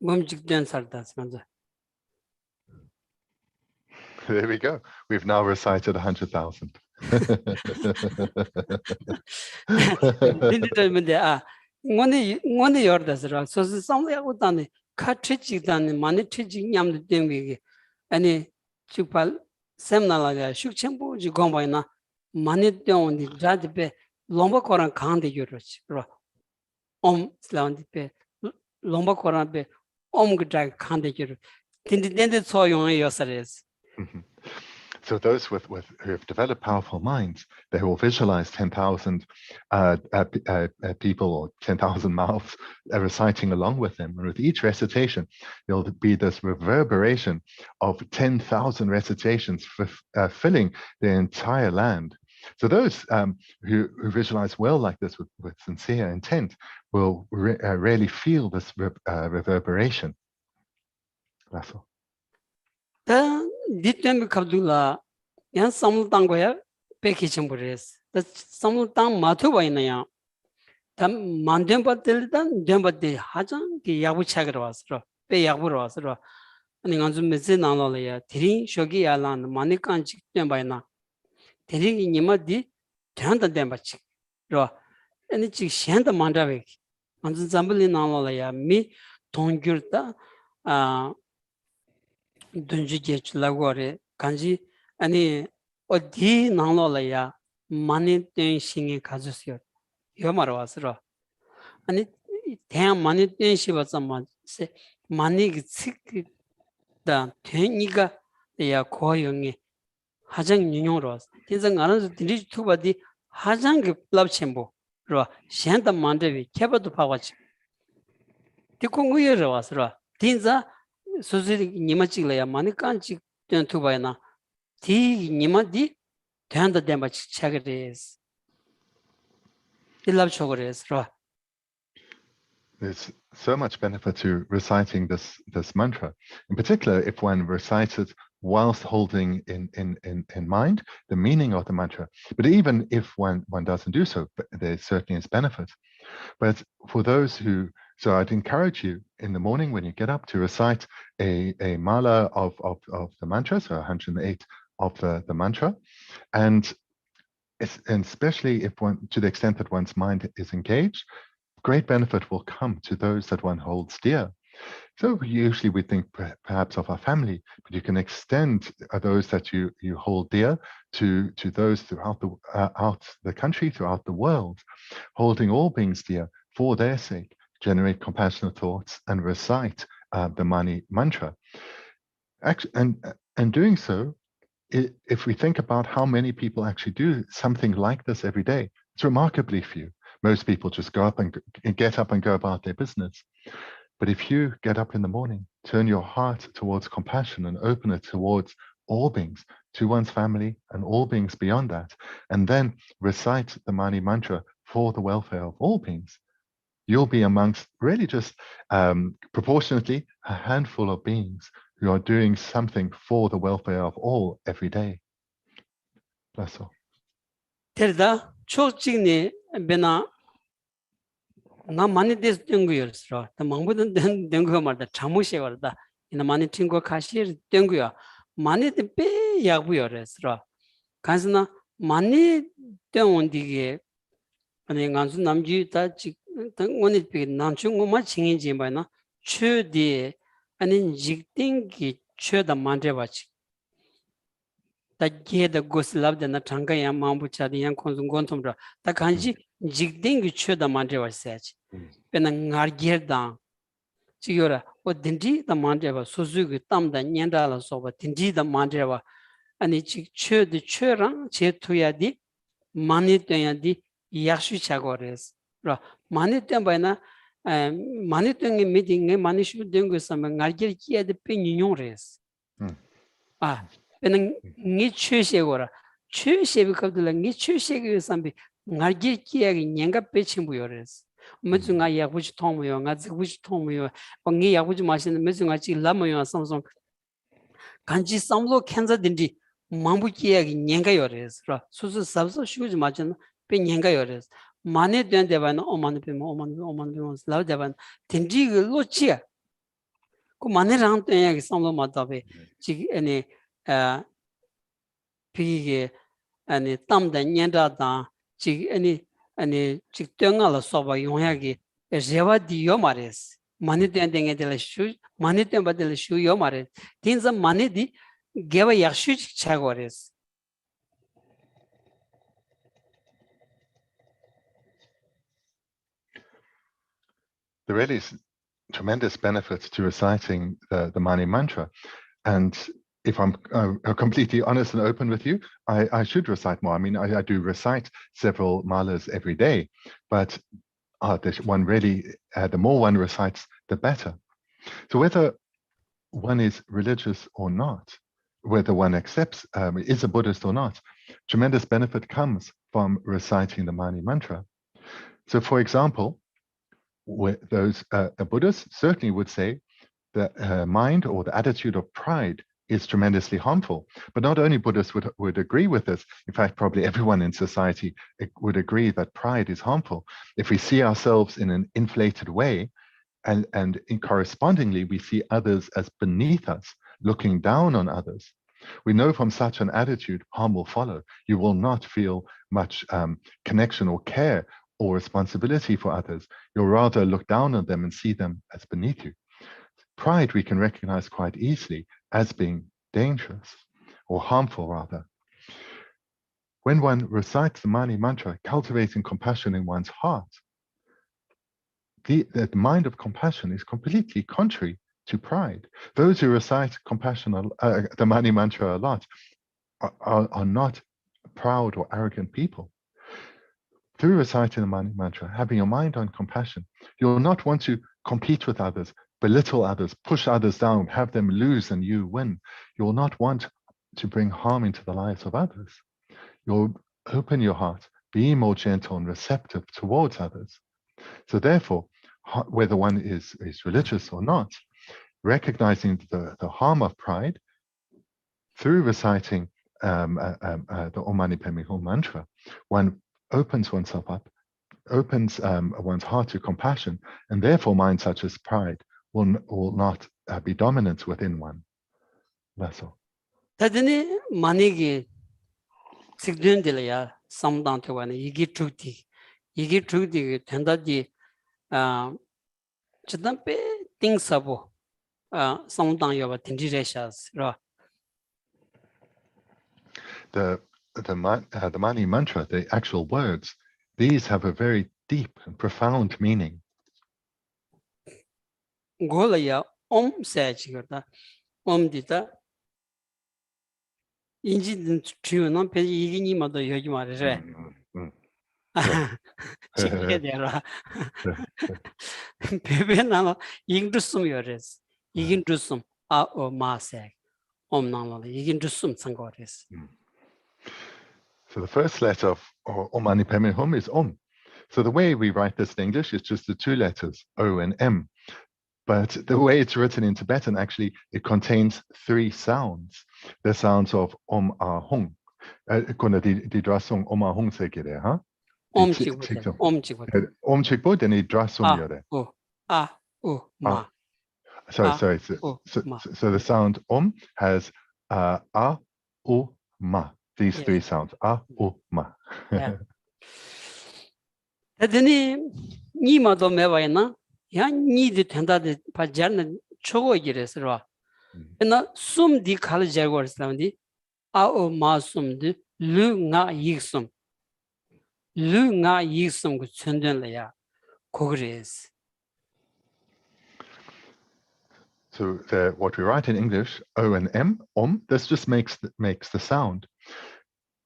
Mumjikden Sardas Manza. There we go. We've now recited 100,000. One yordas, so somewhere out on the cartridge than money teaching yam the demi. Any chupal semnalaga, shukchambu, jugombaina, money down the judge be lomba koran kandi euros. Slam the pe lomba koran be drag kandi euro. Then the soy on your series. So those who have developed powerful minds, they will visualize 10,000 people or 10,000 mouths reciting along with them. And with each recitation, there'll be this reverberation of 10,000 recitations filling the entire land. So those who visualize well like this with sincere intent will really feel this reverberation. That's all. Ditem Kabdula, Yan Samu Tangoya, Peki Chambures. The Samu Tang Matubainaya. Tam Mandemba Tildan, Demba de Hajan, the Yabu Chagras, Pay Yaburas, and Anzu Mezinaloya, Tirin, Shogi Alan, Manikan Chikembaina. Tirin Yimadi, Tanda Dembach, and it's Shanta Mandavik. And Zambali Nalaya, me, Tongurta, Dunjich Lagore, Kanji, and Odi Nalolaya, money doing singing Kazusio. Yomar was raw. And it damn money doing she was someone say, money sick the Teniga, they are coying Hajang Nunos. Tis an another rich two body Hajang love chamber, raw, Shanta Mandavi, Keba to Pawach. The Kunguya was raw. Tinza. Susi Nimachilla, Manikanchi, then to Baina. T. Nimadi, turn the damage chagares. He loves chogres, raw. There's so much benefit to reciting this mantra, in particular if one recites it whilst holding in mind the meaning of the mantra. But even if one doesn't do so, there certainly is benefit. But for those who, so I'd encourage you in the morning when you get up to recite a mala of the mantra, so 108 of the mantra, and especially if one, to the extent that one's mind is engaged, great benefit will come to those that one holds dear. So usually we think perhaps of our family, but you can extend those that you hold dear to those throughout the country, throughout the world, holding all beings dear for their sake. Generate compassionate thoughts and recite the Mani mantra. And doing so, if we think about how many people actually do something like this every day, it's remarkably few. Most people just go up and get up and go about their business. But if you get up in the morning, turn your heart towards compassion and open it towards all beings, to one's family and all beings beyond that, and then recite the Mani mantra for the welfare of all beings, you'll be amongst really just proportionately a handful of beings who are doing something for the welfare of all every day. That's all. Terda, Chokchini, Bena. Nga mani des dengu yorsro the mangbudan dengu mar da chamushe war da ina mani tingo khashir dengu ya mani de pe yagu yoresro kansna mani denondige ani ngansu namji ta chi ngoni pe namchu ngoma chingin jimba na chu de ani jikting ki chu da mande bachi ta ge da goslab da na thanga ya mambu cha de yang khonzung gontom ra ta kanji jikting ki chu da mande bachi Penangargerdan. Chigura, what dingy the Mandeva, Suzuki, Tam the Nyandala soba, dingy the Mandeva, and it chu the churang, chetuyadi, mani tuyadi, yashu chagores. Mani tumbana, mani tungi meeting, mani should do some Nargia the Pinores. Penang Nichu Shegora, Chu Shevika the Nichu Shegu something, Nargia Nyanga Pechimbuores. 무슨가 야구지 통모요 가지고지 통모요 방이 야구지 마시는 무슨가 지 라모요 삼성 간지 삼로 캔자든지 망부기야기 냥가요레스라 수수 sabso 쉬우지 마잖아 배 냥가요레스 만에 된 데바는 오만에 배면 오만에 라우 데반 딘지 로치야 그 만에랑 때야기 삼로 마다베 지 아니 아 피게 아니 땀다 냥다다 지 아니 지 땡알아 소바 용야기 제와디요 마레스 만에 된 데게들 슈 만에 된 바들 슈요 마레 딘자 만에디 게와 약슈지 차고레스 There really is tremendous benefits to reciting the Mani mantra. And if I'm completely honest and open with you, I should recite more. I mean, I do recite several malas every day, but one really, the more one recites, the better. So whether one is religious or not, whether one accepts, is a Buddhist or not, tremendous benefit comes from reciting the Mani mantra. So for example, those Buddhists certainly would say the mind or the attitude of pride is tremendously harmful. But not only Buddhists would agree with this, in fact, probably everyone in society would agree that pride is harmful. If we see ourselves in an inflated way, and correspondingly, we see others as beneath us, looking down on others, we know from such an attitude, harm will follow. You will not feel much connection or care or responsibility for others. You'll rather look down on them and see them as beneath you. Pride we can recognize quite easily as being dangerous or harmful, rather. When one recites the Mani mantra, cultivating compassion in one's heart, the mind of compassion is completely contrary to pride. Those who recite compassion, the Mani mantra a lot, are not proud or arrogant people. Through reciting the Mani mantra, having your mind on compassion, you'll not want to compete with others, belittle others, push others down, have them lose and you win. You'll not want to bring harm into the lives of others. You'll open your heart, be more gentle and receptive towards others. So therefore, whether one is religious or not, recognizing the harm of pride through reciting the Om Mani Padme Hum mantra, one opens oneself up, opens one's heart to compassion, and therefore minds such as pride will not be dominant within one. That's all. 다들 만약에 직전들이야 삼당태와는 이게 죽디 된다지 저단 빼 띵사보 삼당여와 딘지레샤스라 The Mani mantra, the actual words, these have a very deep and profound meaning. 골이야 옴세지거다 옴디다 인지는 주요는 배 이기니마도 여기 말이래 지게되라 베베나노 잉두숨이어레스 이긴두숨 마세 옴나노 이긴두숨 상거레스. So the first letter of Om Mani Padme Hum is Om. So the way we write this in English is just the two letters, O and M. But the way it's written in Tibetan, actually, it contains three sounds. The sounds of Om Ah Hung. Kuna di drasung Om Ah Hung sekire, huh? Om chikbo. Om chikbo, then di drasung yore. Ma. Sorry. So the sound Om has Ma. These three sounds, ma. Tadini ni마도 매와이나 야 니디 텐다데 바자는 초고이레스라. 나 숨디 칼자고르스라운디 마 숨디 르nga 이숨 그 천전래야 고그레스. So what we write in English, O and M, Om, this just makes the sound.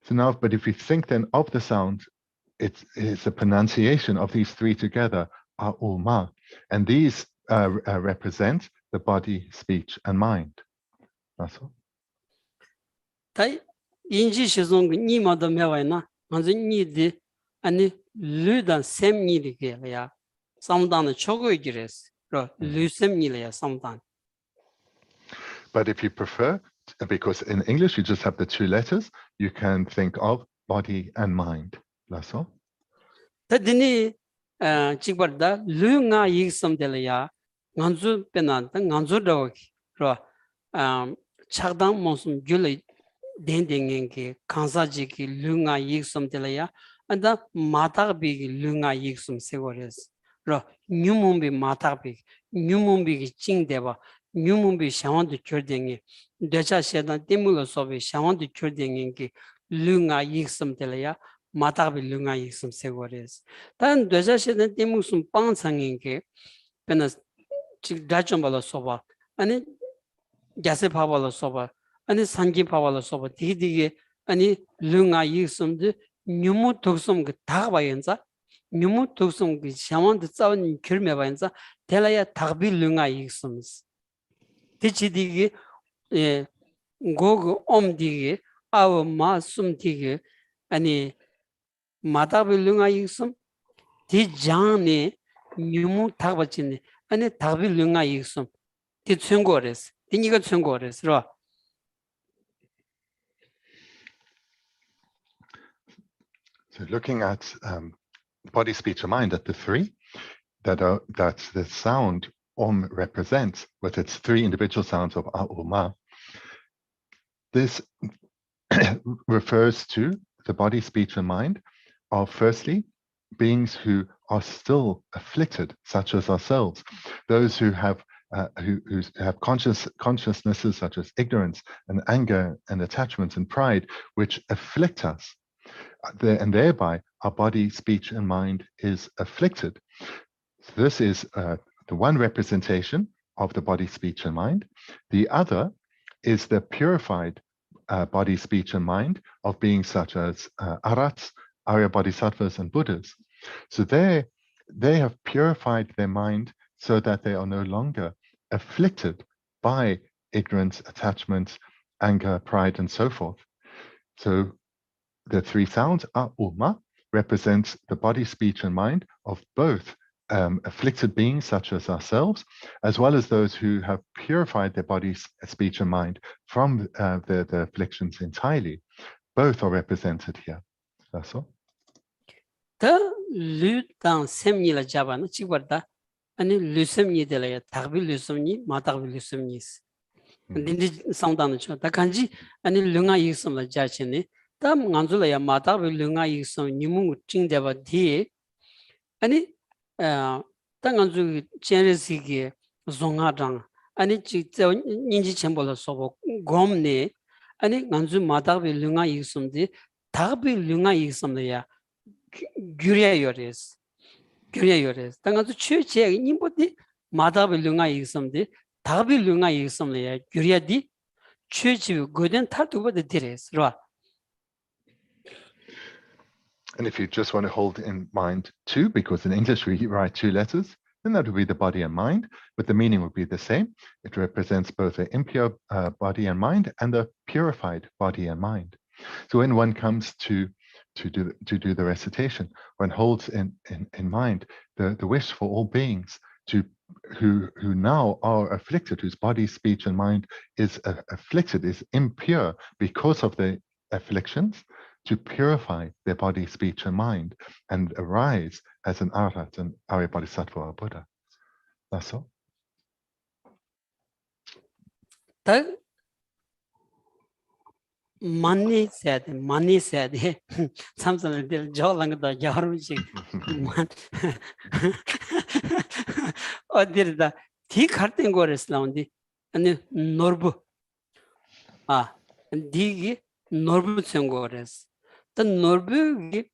So now, but if we think then of the sound, it's a pronunciation of these three together, Ma, and these represent the body, speech, and mind. That's all. 다 인지 시송 니마도 매와이나 먼저 니디 아니 르단 셈니리게야 samdan chogo gires ro lusem nilaya samdan. But if you prefer, because in English you just have the two letters, you can think of body and mind. That's all. Tadini chigbarda lunga yigsam delaya nganzu penanta nganzu daw ro chagdang monsum gyule dendenge kansaji ki lunga yigsam delaya anda matabi lunga yigsam segores ro nyumumbi matabi nyumumbi ki chingdeba nyumumbi shawandu kyordenge decha shedan temulo sobe shawandu kyordenge lunga yigsam delaya matabi lunga yigsam segores tan decha shedan temusum pangsangenge pena 직 다좀발로 소바 아니 야세 파발로 소바 아니 산기 파발로 소바 디디게 아니 릉아 이সম데 뉴무 독섬 그 다바연자 뉴무 독섬 그 샤만드 싸운 결매바연자 텔라야 다비 릉아 이সম스 디치디게 예 고고 옴디게 아우 마숨디게 아니 마다비 릉아 이섬 디장네 뉴무 다바친네 아니 답이 릉아 이익섬 디 천고레스 디니가 천고레스로 So looking at body, speech, and mind, at the three that the sound represents with its three individual sounds of a, ma, this refers to the body, speech, and mind of firstly beings who are still afflicted, such as ourselves, those who have consciousnesses such as ignorance and anger and attachments and pride, which afflict us, and thereby our body, speech, and mind is afflicted. So this is the one representation of the body, speech, and mind. The other is the purified body, speech, and mind of beings such as arhats, Arya Bodhisattvas, and Buddhas. So they have purified their mind so that they are no longer afflicted by ignorance, attachments, anger, pride, and so forth. So the three sounds, a-uma, represents the body, speech, and mind of both afflicted beings such as ourselves, as well as those who have purified their body, speech, and mind from the afflictions entirely. Both are represented here. That's all. 더 류당 셈니라 잡아는 지버다 아니 류셈니 될래야 답이 류셈니 마답이 류셈니스 근데 상담은 저다 간지 아니 릉아 이সম을 자체네 담 간줄이야 마답이 릉아 이섬 니무 찡대바 뒤 아니 당간주 제르시게 종아당 아니 직접 인지 첨보를 써보 곰네 아니 간주 마답이 릉아 이섬데 답이 릉아 이섬이야 규례요레스 당가도 최제 님보디 마답을 릉아 이সম데 답을 릉아 이সম이야 규례디 최지 고된 탈두버데 디레스라. And if you just want to hold in mind two, because in English we write two letters, then that would be the body and mind, but the meaning would be the same. It represents both the impure body and mind and the purified body and mind. So when one comes to do the recitation, one holds in mind the wish for all beings who now are afflicted, whose body, speech, and mind is afflicted, is impure because of the afflictions, to purify their body, speech, and mind, and arise as an arhat, an Arya Bodhisattva or Buddha. That's all. Money said, something like Jolang the Jarvish. Or did the tea carting or is laundi and Norbu. And Digi Norbu Sangores. The Norbu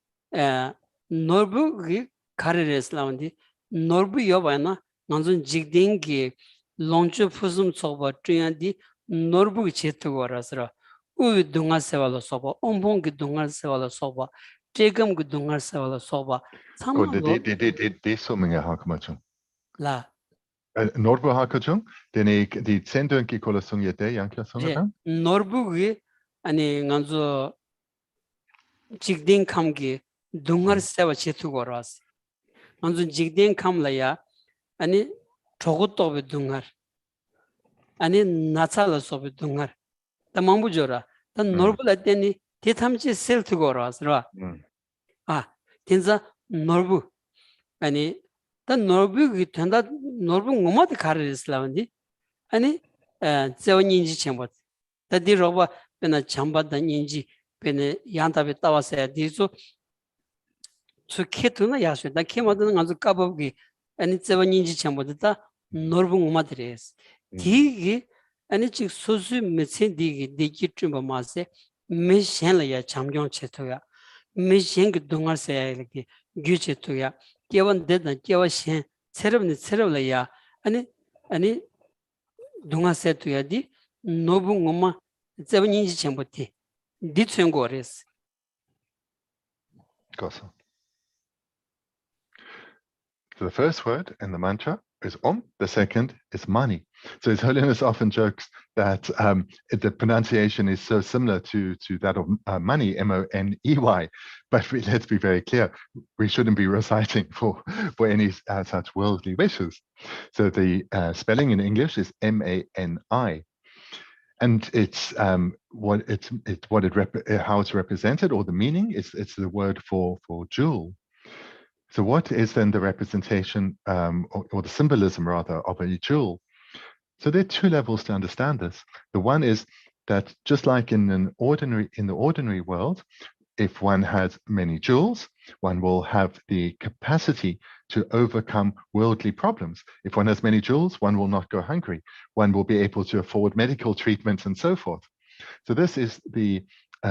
Carres laundi, Norbu Yovana, Nanzun Jigdingi, launch of Fusum Soba, Triandi, Norbu Chetuarasra. 우이 동아 세월로 소바 옹봉기 동아 세월로 소바 제금기 동아 세월로 소바 삼로 det så mange hakmachung 라 norbu hakachung deni di sendönki kolasung yete yankya songa 노르부기 아니 간조 직딩 감기 동아 세월 제투고라스 안주 직된 감라야 아니 저것도 bedungar 아니 나차라 소베둥ar 다 망부죠라 다 normal ateni 대탐지 셀트고라스라 아 진짜 norbu 아니 다 norbu 된다 norbu 뭐마디 가르스라운디 아니 저인지 첨부 다 디로바 베나 잠바다 인지 베네 양답에 따와서야 디소 수케트나 야수 다 케마드는 아주 까보기 아니 저인지 첨부다 norbu 뭐마디레스 디기 아니 즉 소수 메신 디기 디기 좀 마세 메신라야 잠경 체토야 메신 그 동아서야 이렇게 규체토야 개원 되다 개와신 새롭라야 아니 동아세토야디 노부 엄마 저번인지 전부터 디츠고레스 Gosa. So the first word in the mantra is Om, the second is Mani. So His Holiness often jokes that the pronunciation is so similar to that of Mani, M-O-N-E-Y. But let's be very clear, we shouldn't be reciting for any such worldly wishes. So the spelling in English is M-A-N-I. And it's how it's represented, or the meaning is it's the word for jewel. So what is then the representation or the symbolism rather of a jewel? So there are two levels to understand this. The one is that just like in the ordinary world, if one has many jewels, one will have the capacity to overcome worldly problems. If one has many jewels, one will not go hungry. One will be able to afford medical treatments and so forth. So this is the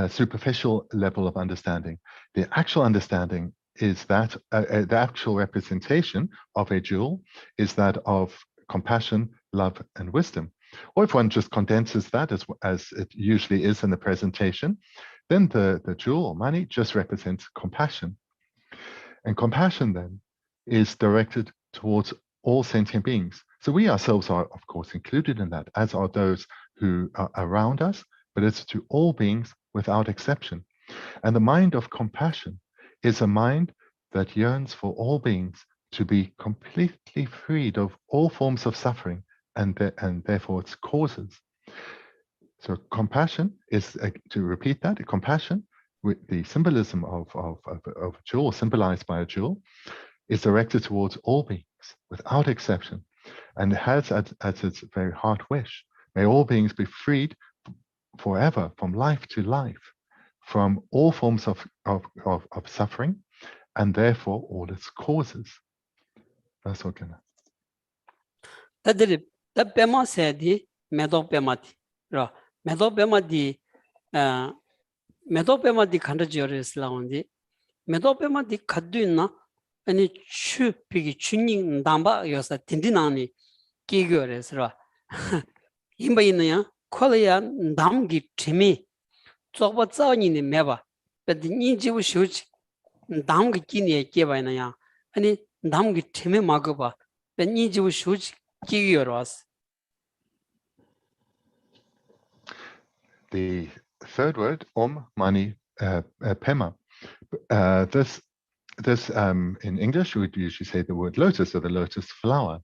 superficial level of understanding. The actual understanding is that the actual representation of a jewel is that of compassion, love, and wisdom. Or if one just condenses that as it usually is in the presentation, then the jewel or money just represents compassion. And compassion then is directed towards all sentient beings. So we ourselves are, of course, included in that, as are those who are around us, but it's to all beings without exception. And the mind of compassion is a mind that yearns for all beings to be completely freed of all forms of suffering and therefore its causes. So compassion is, to repeat that, compassion with the symbolism of a jewel, symbolized by a jewel, is directed towards all beings without exception, and has as its very heart wish, may all beings be freed forever from life to life, from all forms of suffering, and therefore all its causes. That's what can. 다들 답배마세디 메도배마디 라 메도배마디 메도배마디 간다지어레슬라온디 메도배마디 가드있나 아니 추피기 춘닝 담바 요사 딘디나니 기거레스라 임바이나야 콜야 담기 팀이 저거 짜니네 매바 근데 지부 쇼지 담기 기니에 개바이나야 아니 담기 팀이 막어봐 근데 지부 쇼지 기거로스. The third word, Om Mani Pema. This in English we would usually say the word lotus, or the lotus flower.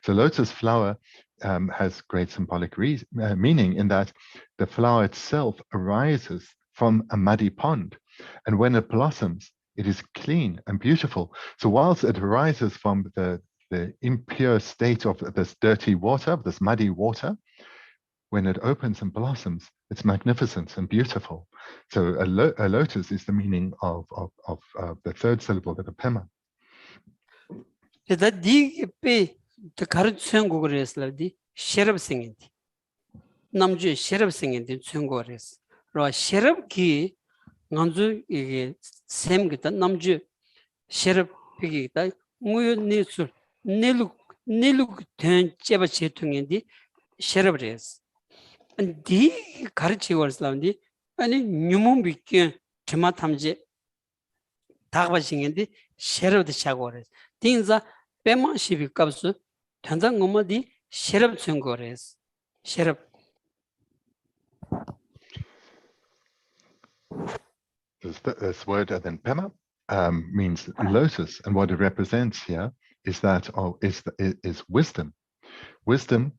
So lotus flower has great symbolic meaning in that the flower itself arises from a muddy pond, and when it blossoms, it is clean and beautiful. So whilst it arises from the impure state of this dirty water, this muddy water, when it opens and blossoms, it's magnificent and beautiful. So a lotus is the meaning of the third syllable, the pema. That the current Tsungores Sherab singing. Namju Sherab singing the Tsungores. Ra Sherab ki Nanzu same gita Namju Sherab pigita Muyu Nisul Niluk Ten Cheba Chetung in the Sherab race. And the Karachi was Landi, and in Numumbi Timatamje Tabashing in the Sherab the Chagores. Things are Pema Shibi Kapsu, Tandangomadi, Sherab Tsungores. Sherab. This word then Pema, means lotus, and what it represents here is that is wisdom. Wisdom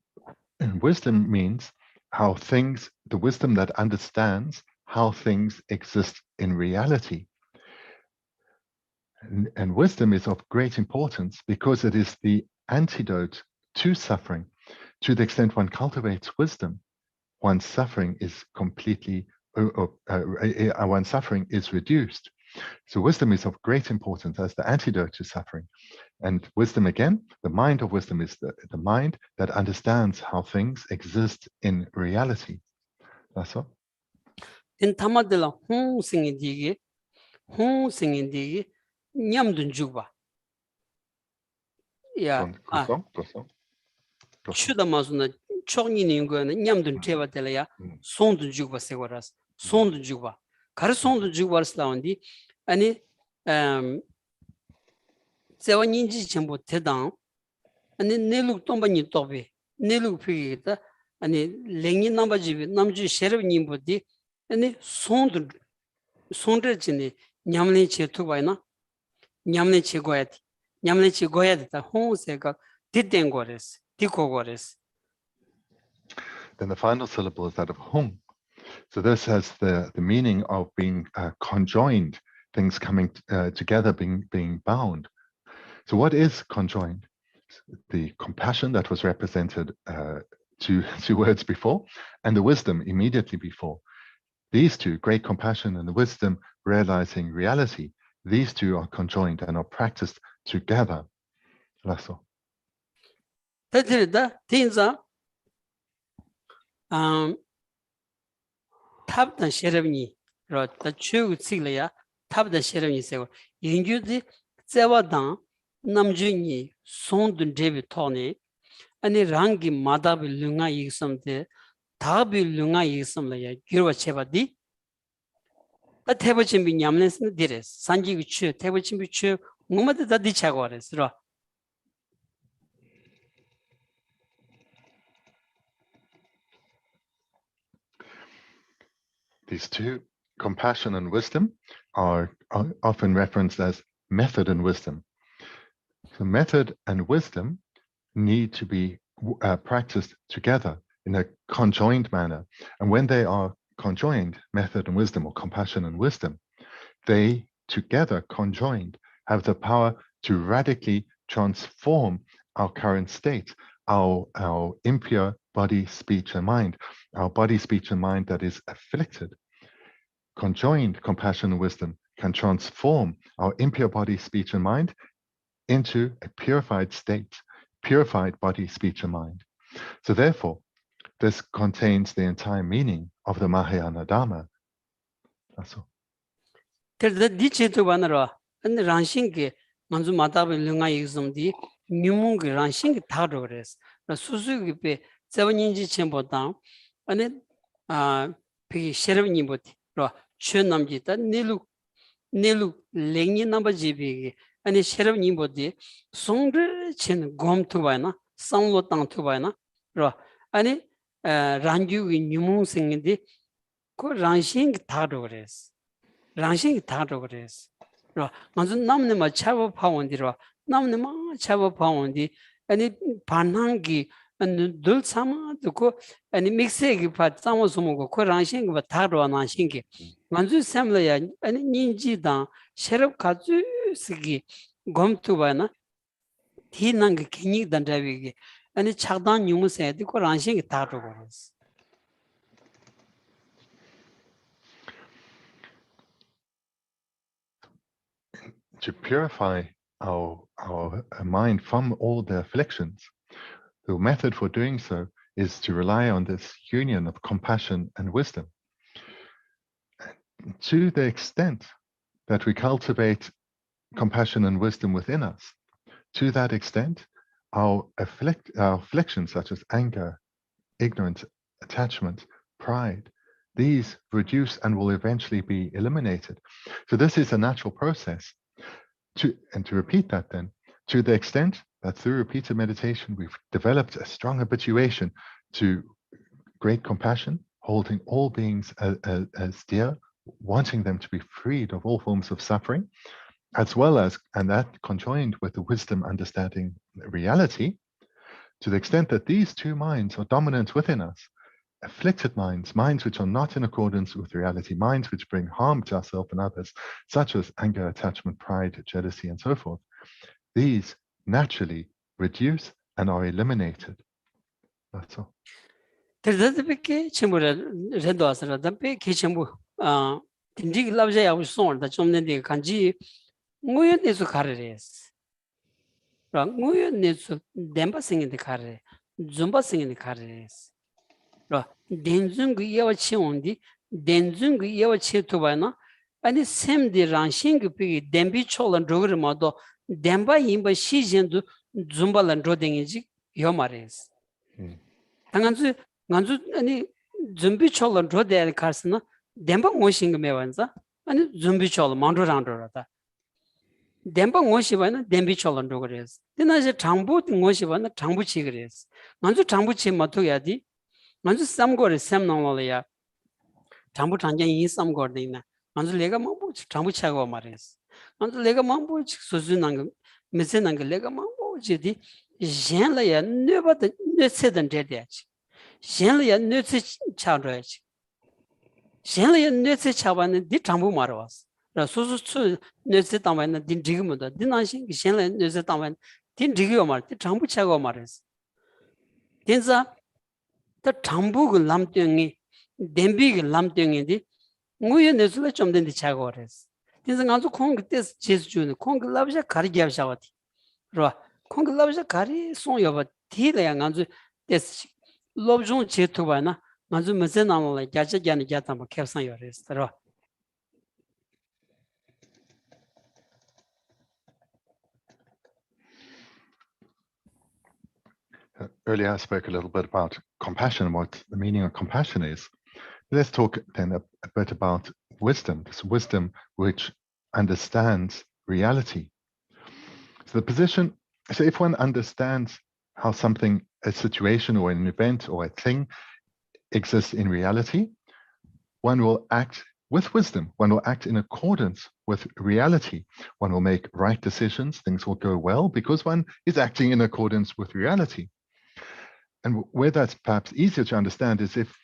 means how things, the wisdom that understands how things exist in reality. And wisdom is of great importance because it is the antidote to suffering. To the extent one cultivates wisdom, one's suffering is completely, one's suffering is reduced. So wisdom is of great importance as the antidote to suffering. And wisdom, again, the mind of wisdom is the mind that understands how things exist in reality. That's all. In tamadela hong singing digi nyamdun juba. Yeah. Chuda mazuna chogni ningo nyamdun teva telaya sondun juba segoras. Sondun juba. Kar sondun juba slawandi ani sewa ninji chembo tedang ani neluk tomba ni tobe neluk pigita ani lengi namba jibi namju sherab nimbo di ani sondun sondrechini nyamne che tubaina nyamne che goyati nyamne che goyati ta honsega didengores dikogores. Then the final syllable is that of hung. So this has the meaning of being conjoined, things coming together, being bound. So what is conjoined? The compassion that was represented two words before, and the wisdom immediately before. These two, great compassion and the wisdom realizing reality, these two are conjoined and are practiced together. That's all. 탑단 셰럽니 로다 추구 찌려야 탑단 셰럽니 세고 인규디 제와당 남주니 손든 제비 토네 아니 랑기 마다비 룽아 이সম데 다비 룽아 이সম라야 기르와 체바디 다 태버침비 냠네스는 디레스 산지기 추 태버침비 추 뭐마다 다 디차고레스로. These two, compassion and wisdom, are often referenced as method and wisdom. So method and wisdom need to be practiced together in a conjoined manner. And when they are conjoined, method and wisdom, or compassion and wisdom, they together conjoined have the power to radically transform our current state, our impure body, speech, and mind, our body, speech, and mind that is afflicted. Conjoined compassion and wisdom can transform our impure body, speech, and mind into a purified state, purified body, speech, and mind. So therefore, this contains the entire meaning of the Mahayana Dharma. That's all. manzu matabe lunga yixumdi nyumung ransing tharores susu gipe seveninji chembo dang ane pi sherevni bot ro chönamji ta nelu lengi namba jibi ane sherevni bodi songre chen gom tubana sanglo tang tubana ro ane ranju gi nyumung singdi ko ransing tharores ro manzu namne ma chabo pawandi ro namne ma chabo pawandi ani panangi and dul sama ko ani mixe gi pa samo sumo ko ransing ba tharo na shingi manzu samla ya ani ninji da sherab kazu sigi gomtu bana tinang kini dandawi gi ani chagdan nyumu se di ko ransing tharo goros. To purify our mind from all the afflictions, the method for doing so is to rely on this union of compassion and wisdom. To the extent that we cultivate compassion and wisdom within us, to that extent, our afflictions such as anger, ignorance, attachment, pride, these reduce and will eventually be eliminated. So this is a natural process. To repeat that then, to the extent that through repeated meditation, we've developed a strong habituation to great compassion, holding all beings as dear, wanting them to be freed of all forms of suffering. as well as, and that conjoined with the wisdom understanding reality, to the extent that these two minds are dominant within us, afflicted minds, minds which are not in accordance with reality, minds which bring harm to ourselves and others, such as anger, attachment, pride, jealousy, and so forth, these naturally reduce and are eliminated. That's all. There's chimura redosra, the big kitchen. Tindig loves a song that some the kanji. Muyo needs to carry this. Muyo needs to demba sing in the carry, Zumba sing in the carries. Denzung yawachi ondi, Denzung yawachi to vana, and the same the ranching pig, Dembi chol and drover mado, Demba imba shizendu, Zumba and droding yomares. Tanganzu, Ganzu, any Zumbi chol and drode and carsona, Demba washing mevanza, and Zumbi chol, Mandoranda. Demba ngoshiwana dembi cholan dogres. Then as a tambu ngoshiwana tambu chigres. Nanzu tambu chi matuyadi. Nanzu samgore sam nangolaya. Tambu tanja yin samgordina. Nanzu lega mambu tambu chago mares. Nanzu lega mambu suzunang mesenang lega mambu jidi. Jenlaya neba the nutsedan dedach. Jenlaya nutse chadrech. Jenlaya nutse chawan di tambu maros. So nurse taman didn't dig mother, didn't I think Shenley nurse taman didn't dig your mark, the Tambu Chago Maris. Dinza the Tambu lumping, Dembig lumping in the Muyan is lechum than the Chagores. Dinza Ganzu Kong this Chis Jun, Kong loves a curry gav shawati. Ra Kong loves a curry, son of a tea and Ganzu this love John Chetuvana, Ganzu Mazena like Gaja Jan Gatama Kevsan your rest. Earlier, I spoke a little bit about compassion, what the meaning of compassion is. Let's talk then a bit about wisdom, this wisdom which understands reality. So the position, so if one understands how something, a situation or an event or a thing exists in reality, one will act with wisdom. One will act in accordance with reality. One will make right decisions. Things will go well because one is acting in accordance with reality. And where that's perhaps easier to understand is if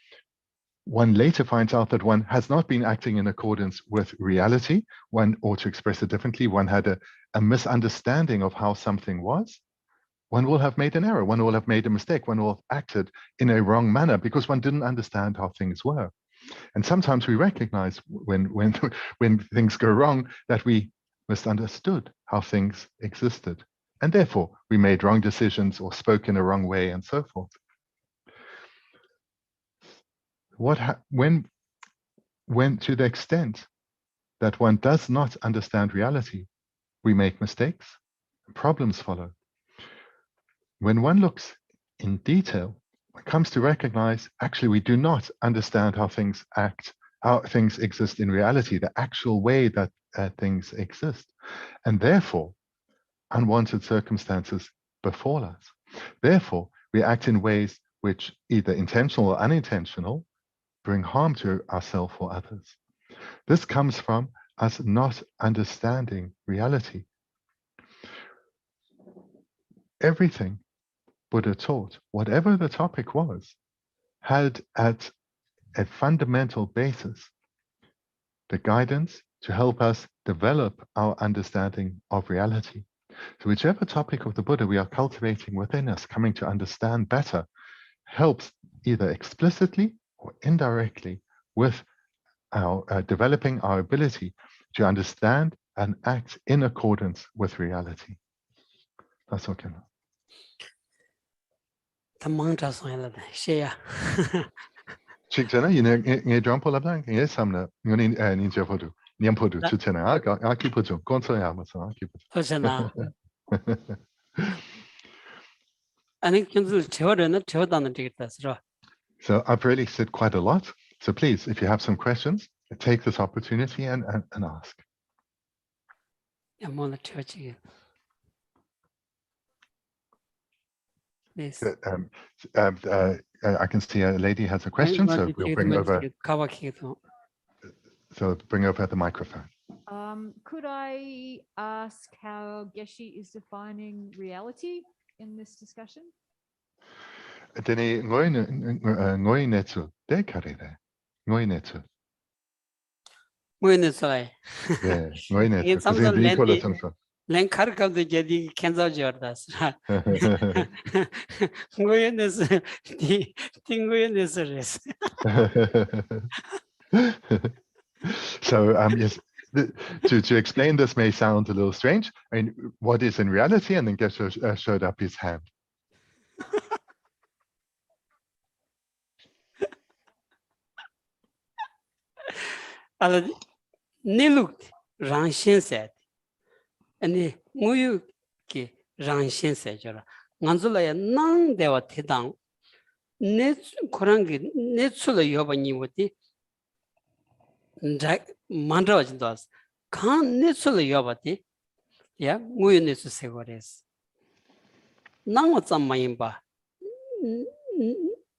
one later finds out that one has not been acting in accordance with reality, one, or to express it differently, one had a misunderstanding of how something was, one will have made an error, one will have made a mistake, one will have acted in a wrong manner because one didn't understand how things were. And sometimes we recognize when things go wrong that we misunderstood how things existed. And therefore, we made wrong decisions or spoke in a wrong way and so forth. When to the extent that one does not understand reality, we make mistakes, problems follow. When one looks in detail, one comes to recognize, actually, we do not understand how things act, how things exist in reality, the actual way that things exist. And therefore, unwanted circumstances befall us. Therefore, we act in ways which, either intentional or unintentional, bring harm to ourselves or others. This comes from us not understanding reality. Everything Buddha taught, whatever the topic was, had at a fundamental basis the guidance to help us develop our understanding of reality. So whichever topic of the Buddha we are cultivating within us, coming to understand better, helps either explicitly or indirectly with our developing our ability to understand and act in accordance with reality. That's okay. Chikchana, you jump all about yes, I'm not ninja photo. Nyampodu, Chichana, I keep it to Gonsoyama, so I keep it. So I've really said quite a lot. So please, if you have some questions, take this opportunity and ask. Please. I can see a lady has a question, so we'll bring over. So bring over the microphone. Could I ask how Geshe is defining reality in this discussion? Deni ngoi netsu de karire. Ngoi netsu. 뭐는 소리. Yeah, ngoi 이게 netsu. Because 삼선 in the 렌디 equal 렌카르카도 제디 캔자지어다스. 뭐였는지 디 띵고였는지레스. So yes, to explain this may sound a little strange. I mean, what is in reality? And then Geshe showed up his hand. 알아 니룩 랑신세. 아니 무유기 랑신세 저라. 간줄라야 낭대와 대당 내 그런 게 내출을 여번이 뭐지? 만들어진다. 간 내출을 여봤지? 야, 무연내수 세거래스. 나무 짬마인 봐.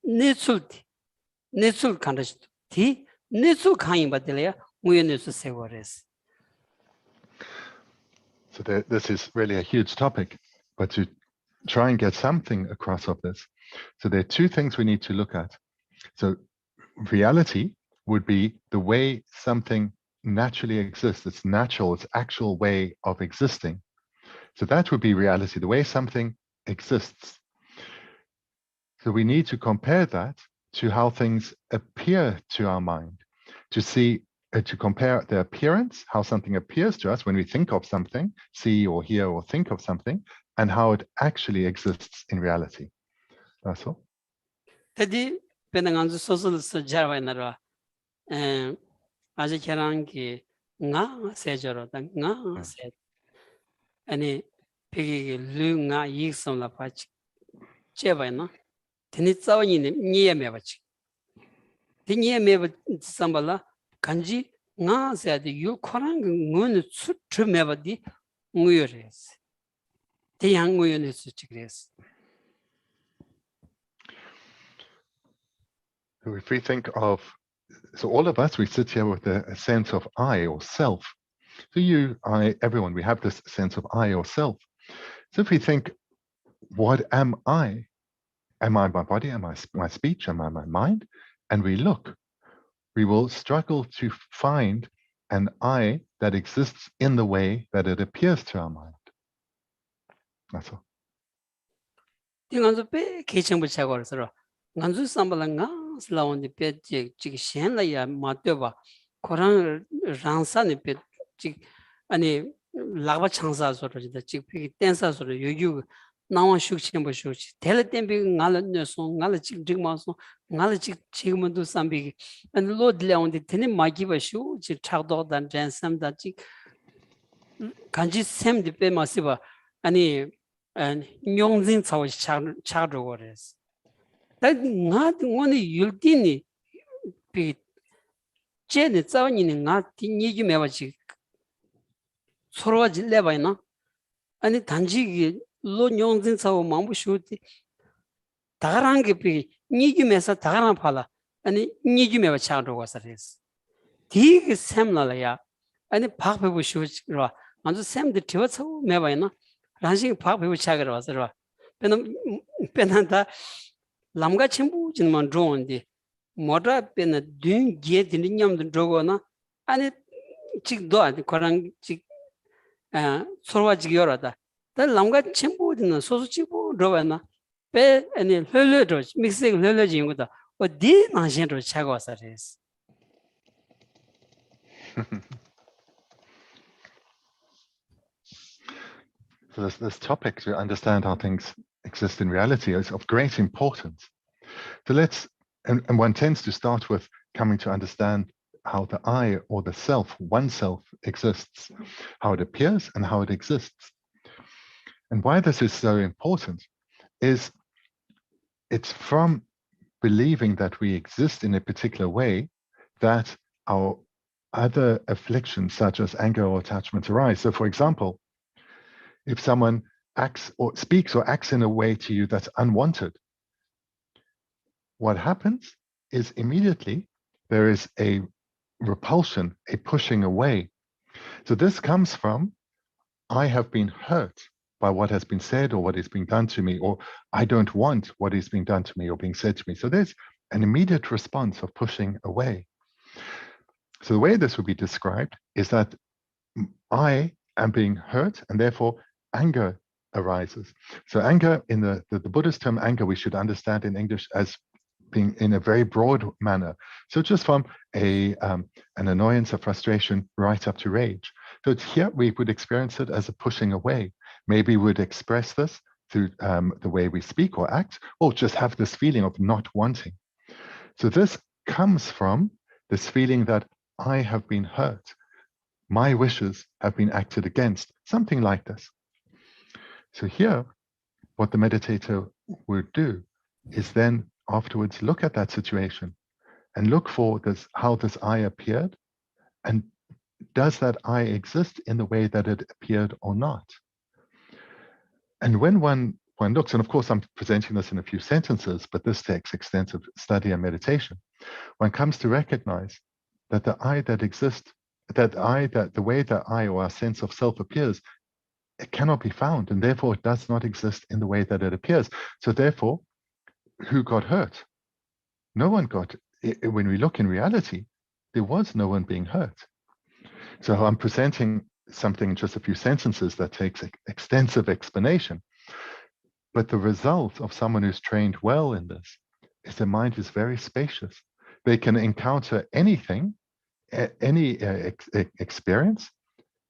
내출 간다시. 디 내출 간인 봐들이야. 무연내수 세거래스. So this is really a huge topic, but to try and get something across of this. So there are two things we need to look at. So reality would be the way something naturally exists, its natural, its actual way of existing. So that would be reality, the way something exists. So we need to compare that to how things appear to our mind, to see, to compare the appearance, how something appears to us when we think of something, see or hear or think of something, and how it actually exists in reality. That's all. Tadi penanganzu sosul jarwa nara. 아직 계란기 nga 세저로 nga 세. 아니 비기 류nga 이익성라 파치. 제바이나. 드니 싸우니네 니에메 바치. 드니에메 삼발라 간지 nga 세디 유코랑 문 수트메바디 무여레스. 대양 무여네 수치그레스. So if we think of, so all of us, we sit here with a sense of I or self. So you, I, everyone, we have this sense of I or self. So if we think, what am I? Am I my body? Am I my speech? Am I my mind? And we look, we will struggle to find an I that exists in the way that it appears to our mind. That's all. 띵안주 빼 개정부 차고서 간주 삼발랑가 슬라운디 빼지 지 셴라야 마떼바 코란 랑산이 빼지 아니 라바 창사서로 지 피 댄사서로 요유 나와 슈치는 슈치 텔레템비 갈은녀소 갈 지금마서 갈 지금도 삼비 안 로드레온디 테네 마기바슈 지 차도단 젠삼다 지 간지 샘디 빼마시바 아니 용진 차오 차르고레스 다 나한테 율디니 비 제네 자원이는 나 뒤니기 매바지 서로가 질레바이나 아니 단지 로 용진 차오 망부슈티 다가란 게비 니기 매서 다가란 팔라 아니 니기 매바 차르고서레스 디게 샘나라야 아니 박배부 슈로 아주 샘드 티워서 매바이나 란싱 박배부 차거라 와서라 페난다 람가 첨부 진만 좋은데 뭐라 빼나 든 게드는 냠도 저거나 아니 직도 아니 거랑 직 서로가 지겨라다 다 람가 첨부는 소소치고 로바나 빼 아니 흘러져 믹스가 흘러지는 거다 어디 나신으로 차고 왔어레스 So this topic, to understand how things exist in reality, is of great importance. So let's, and one tends to start with coming to understand how the I or the self, oneself, exists, how it appears and how it exists. And why this is so important is it's from believing that we exist in a particular way that our other afflictions, such as anger or attachment, arise. So for example, if someone acts or speaks or acts in a way to you that's unwanted, what happens is immediately there is a repulsion, a pushing away. So this comes from, I have been hurt by what has been said or what is being done to me, or I don't want what is being done to me or being said to me. So there's an immediate response of pushing away. So the way this would be described is that I am being hurt and therefore anger arises. So anger, in the Buddhist term anger, we should understand in English as being in a very broad manner. So just from an annoyance, a frustration, right up to rage. So here we would experience it as a pushing away. Maybe we would express this through the way we speak or act, or just have this feeling of not wanting. So this comes from this feeling that I have been hurt. My wishes have been acted against, something like this. So here, what the meditator would do is then afterwards look at that situation and look for this, how this I appeared, and does that I exist in the way that it appeared or not? And when one looks, and of course I'm presenting this in a few sentences, but this takes extensive study and meditation, one comes to recognize that the I that exists, that the way that I or our sense of self appears, it cannot be found, and therefore it does not exist in the way that it appears. So therefore, who got hurt? No one got, when we look in reality, there was no one being hurt. So I'm presenting something in just a few sentences that takes extensive explanation. But the result of someone who's trained well in this is their mind is very spacious. They can encounter anything, any experience,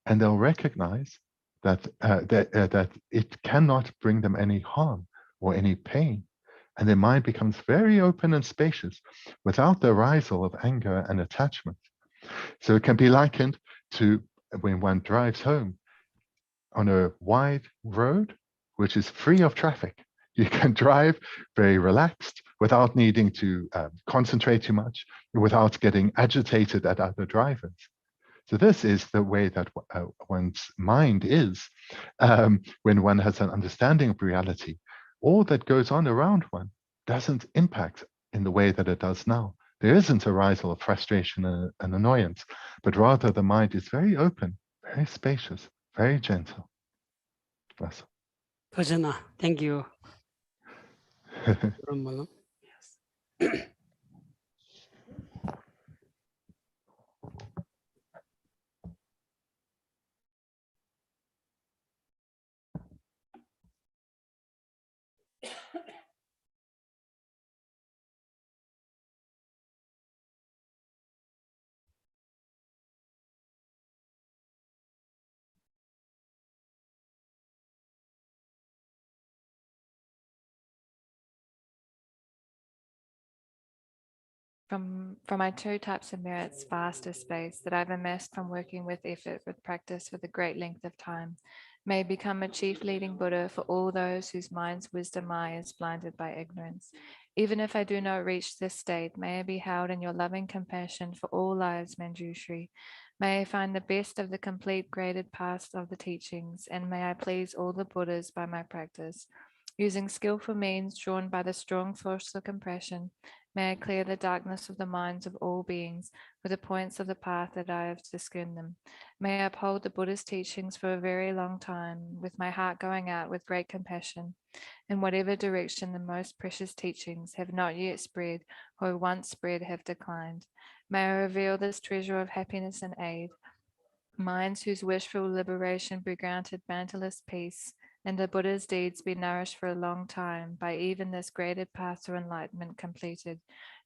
and they'll recognize that it cannot bring them any harm or any pain. And their mind becomes very open and spacious without the arisal of anger and attachment. So it can be likened to when one drives home on a wide road, which is free of traffic. You can drive very relaxed without needing to concentrate too much, without getting agitated at other drivers. So this is the way that one's mind is when one has an understanding of reality. All that goes on around one doesn't impact in the way that it does now. There isn't a arisal of frustration and annoyance, but rather the mind is very open, very spacious, very gentle. Bless. Bhajana, thank you. Ramalam. Yes. From my two types of merits, vaster space that I've amassed from working with effort with practice for the great length of time, may become a chief leading Buddha for all those whose mind's wisdom eye is blinded by ignorance. Even if I do not reach this state, may I be held in your loving compassion for all lives, Manjushri. May I find the best of the complete graded paths of the teachings, and may I please all the Buddhas by my practice. Using skillful means drawn by the strong force of compassion, may I clear the darkness of the minds of all beings with the points of the path that I have discerned them. May I uphold the Buddha's teachings for a very long time, with my heart going out with great compassion, in whatever direction the most precious teachings have not yet spread, or once spread have declined. May I reveal this treasure of happiness and aid, minds whose wish for liberation be granted boundless peace, and the Buddha's deeds be nourished for a long time by even this graded path to enlightenment completed.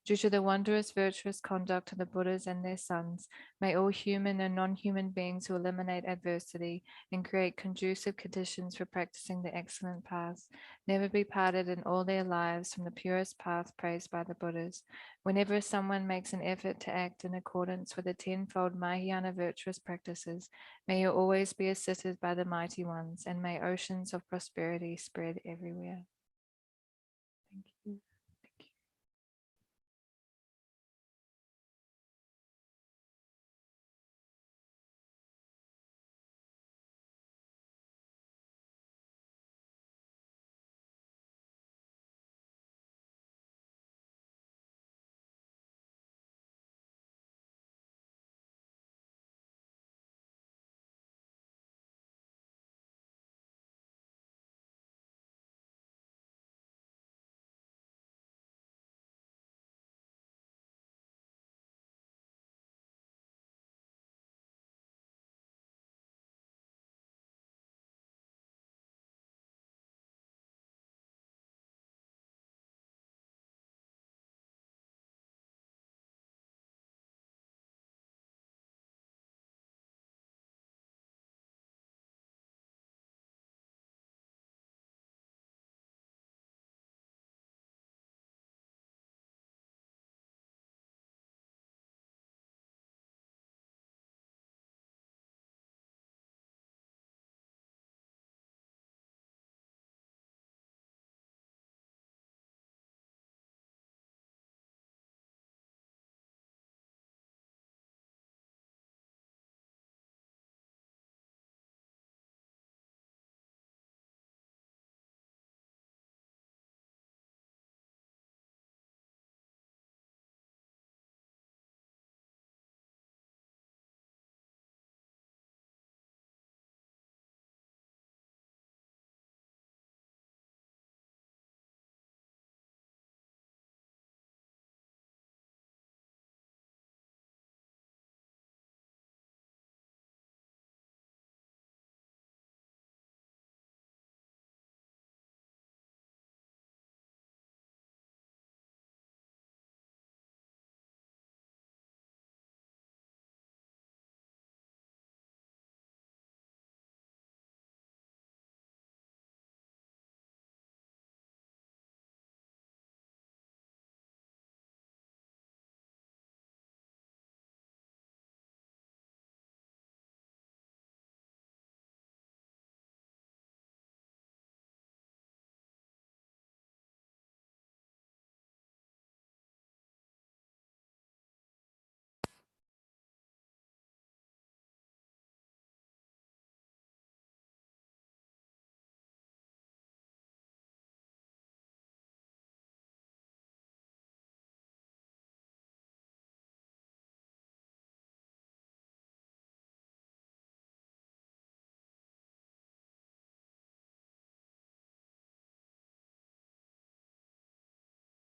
Due to the wondrous virtuous conduct of the Buddhas and their sons, may all human and non-human beings who eliminate adversity and create conducive conditions for practicing the excellent paths never be parted in all their lives from the purest path praised by the Buddhas. Whenever someone makes an effort to act in accordance with the tenfold Mahayana virtuous practices, may you always be assisted by the mighty ones, and may oceans of prosperity spread everywhere.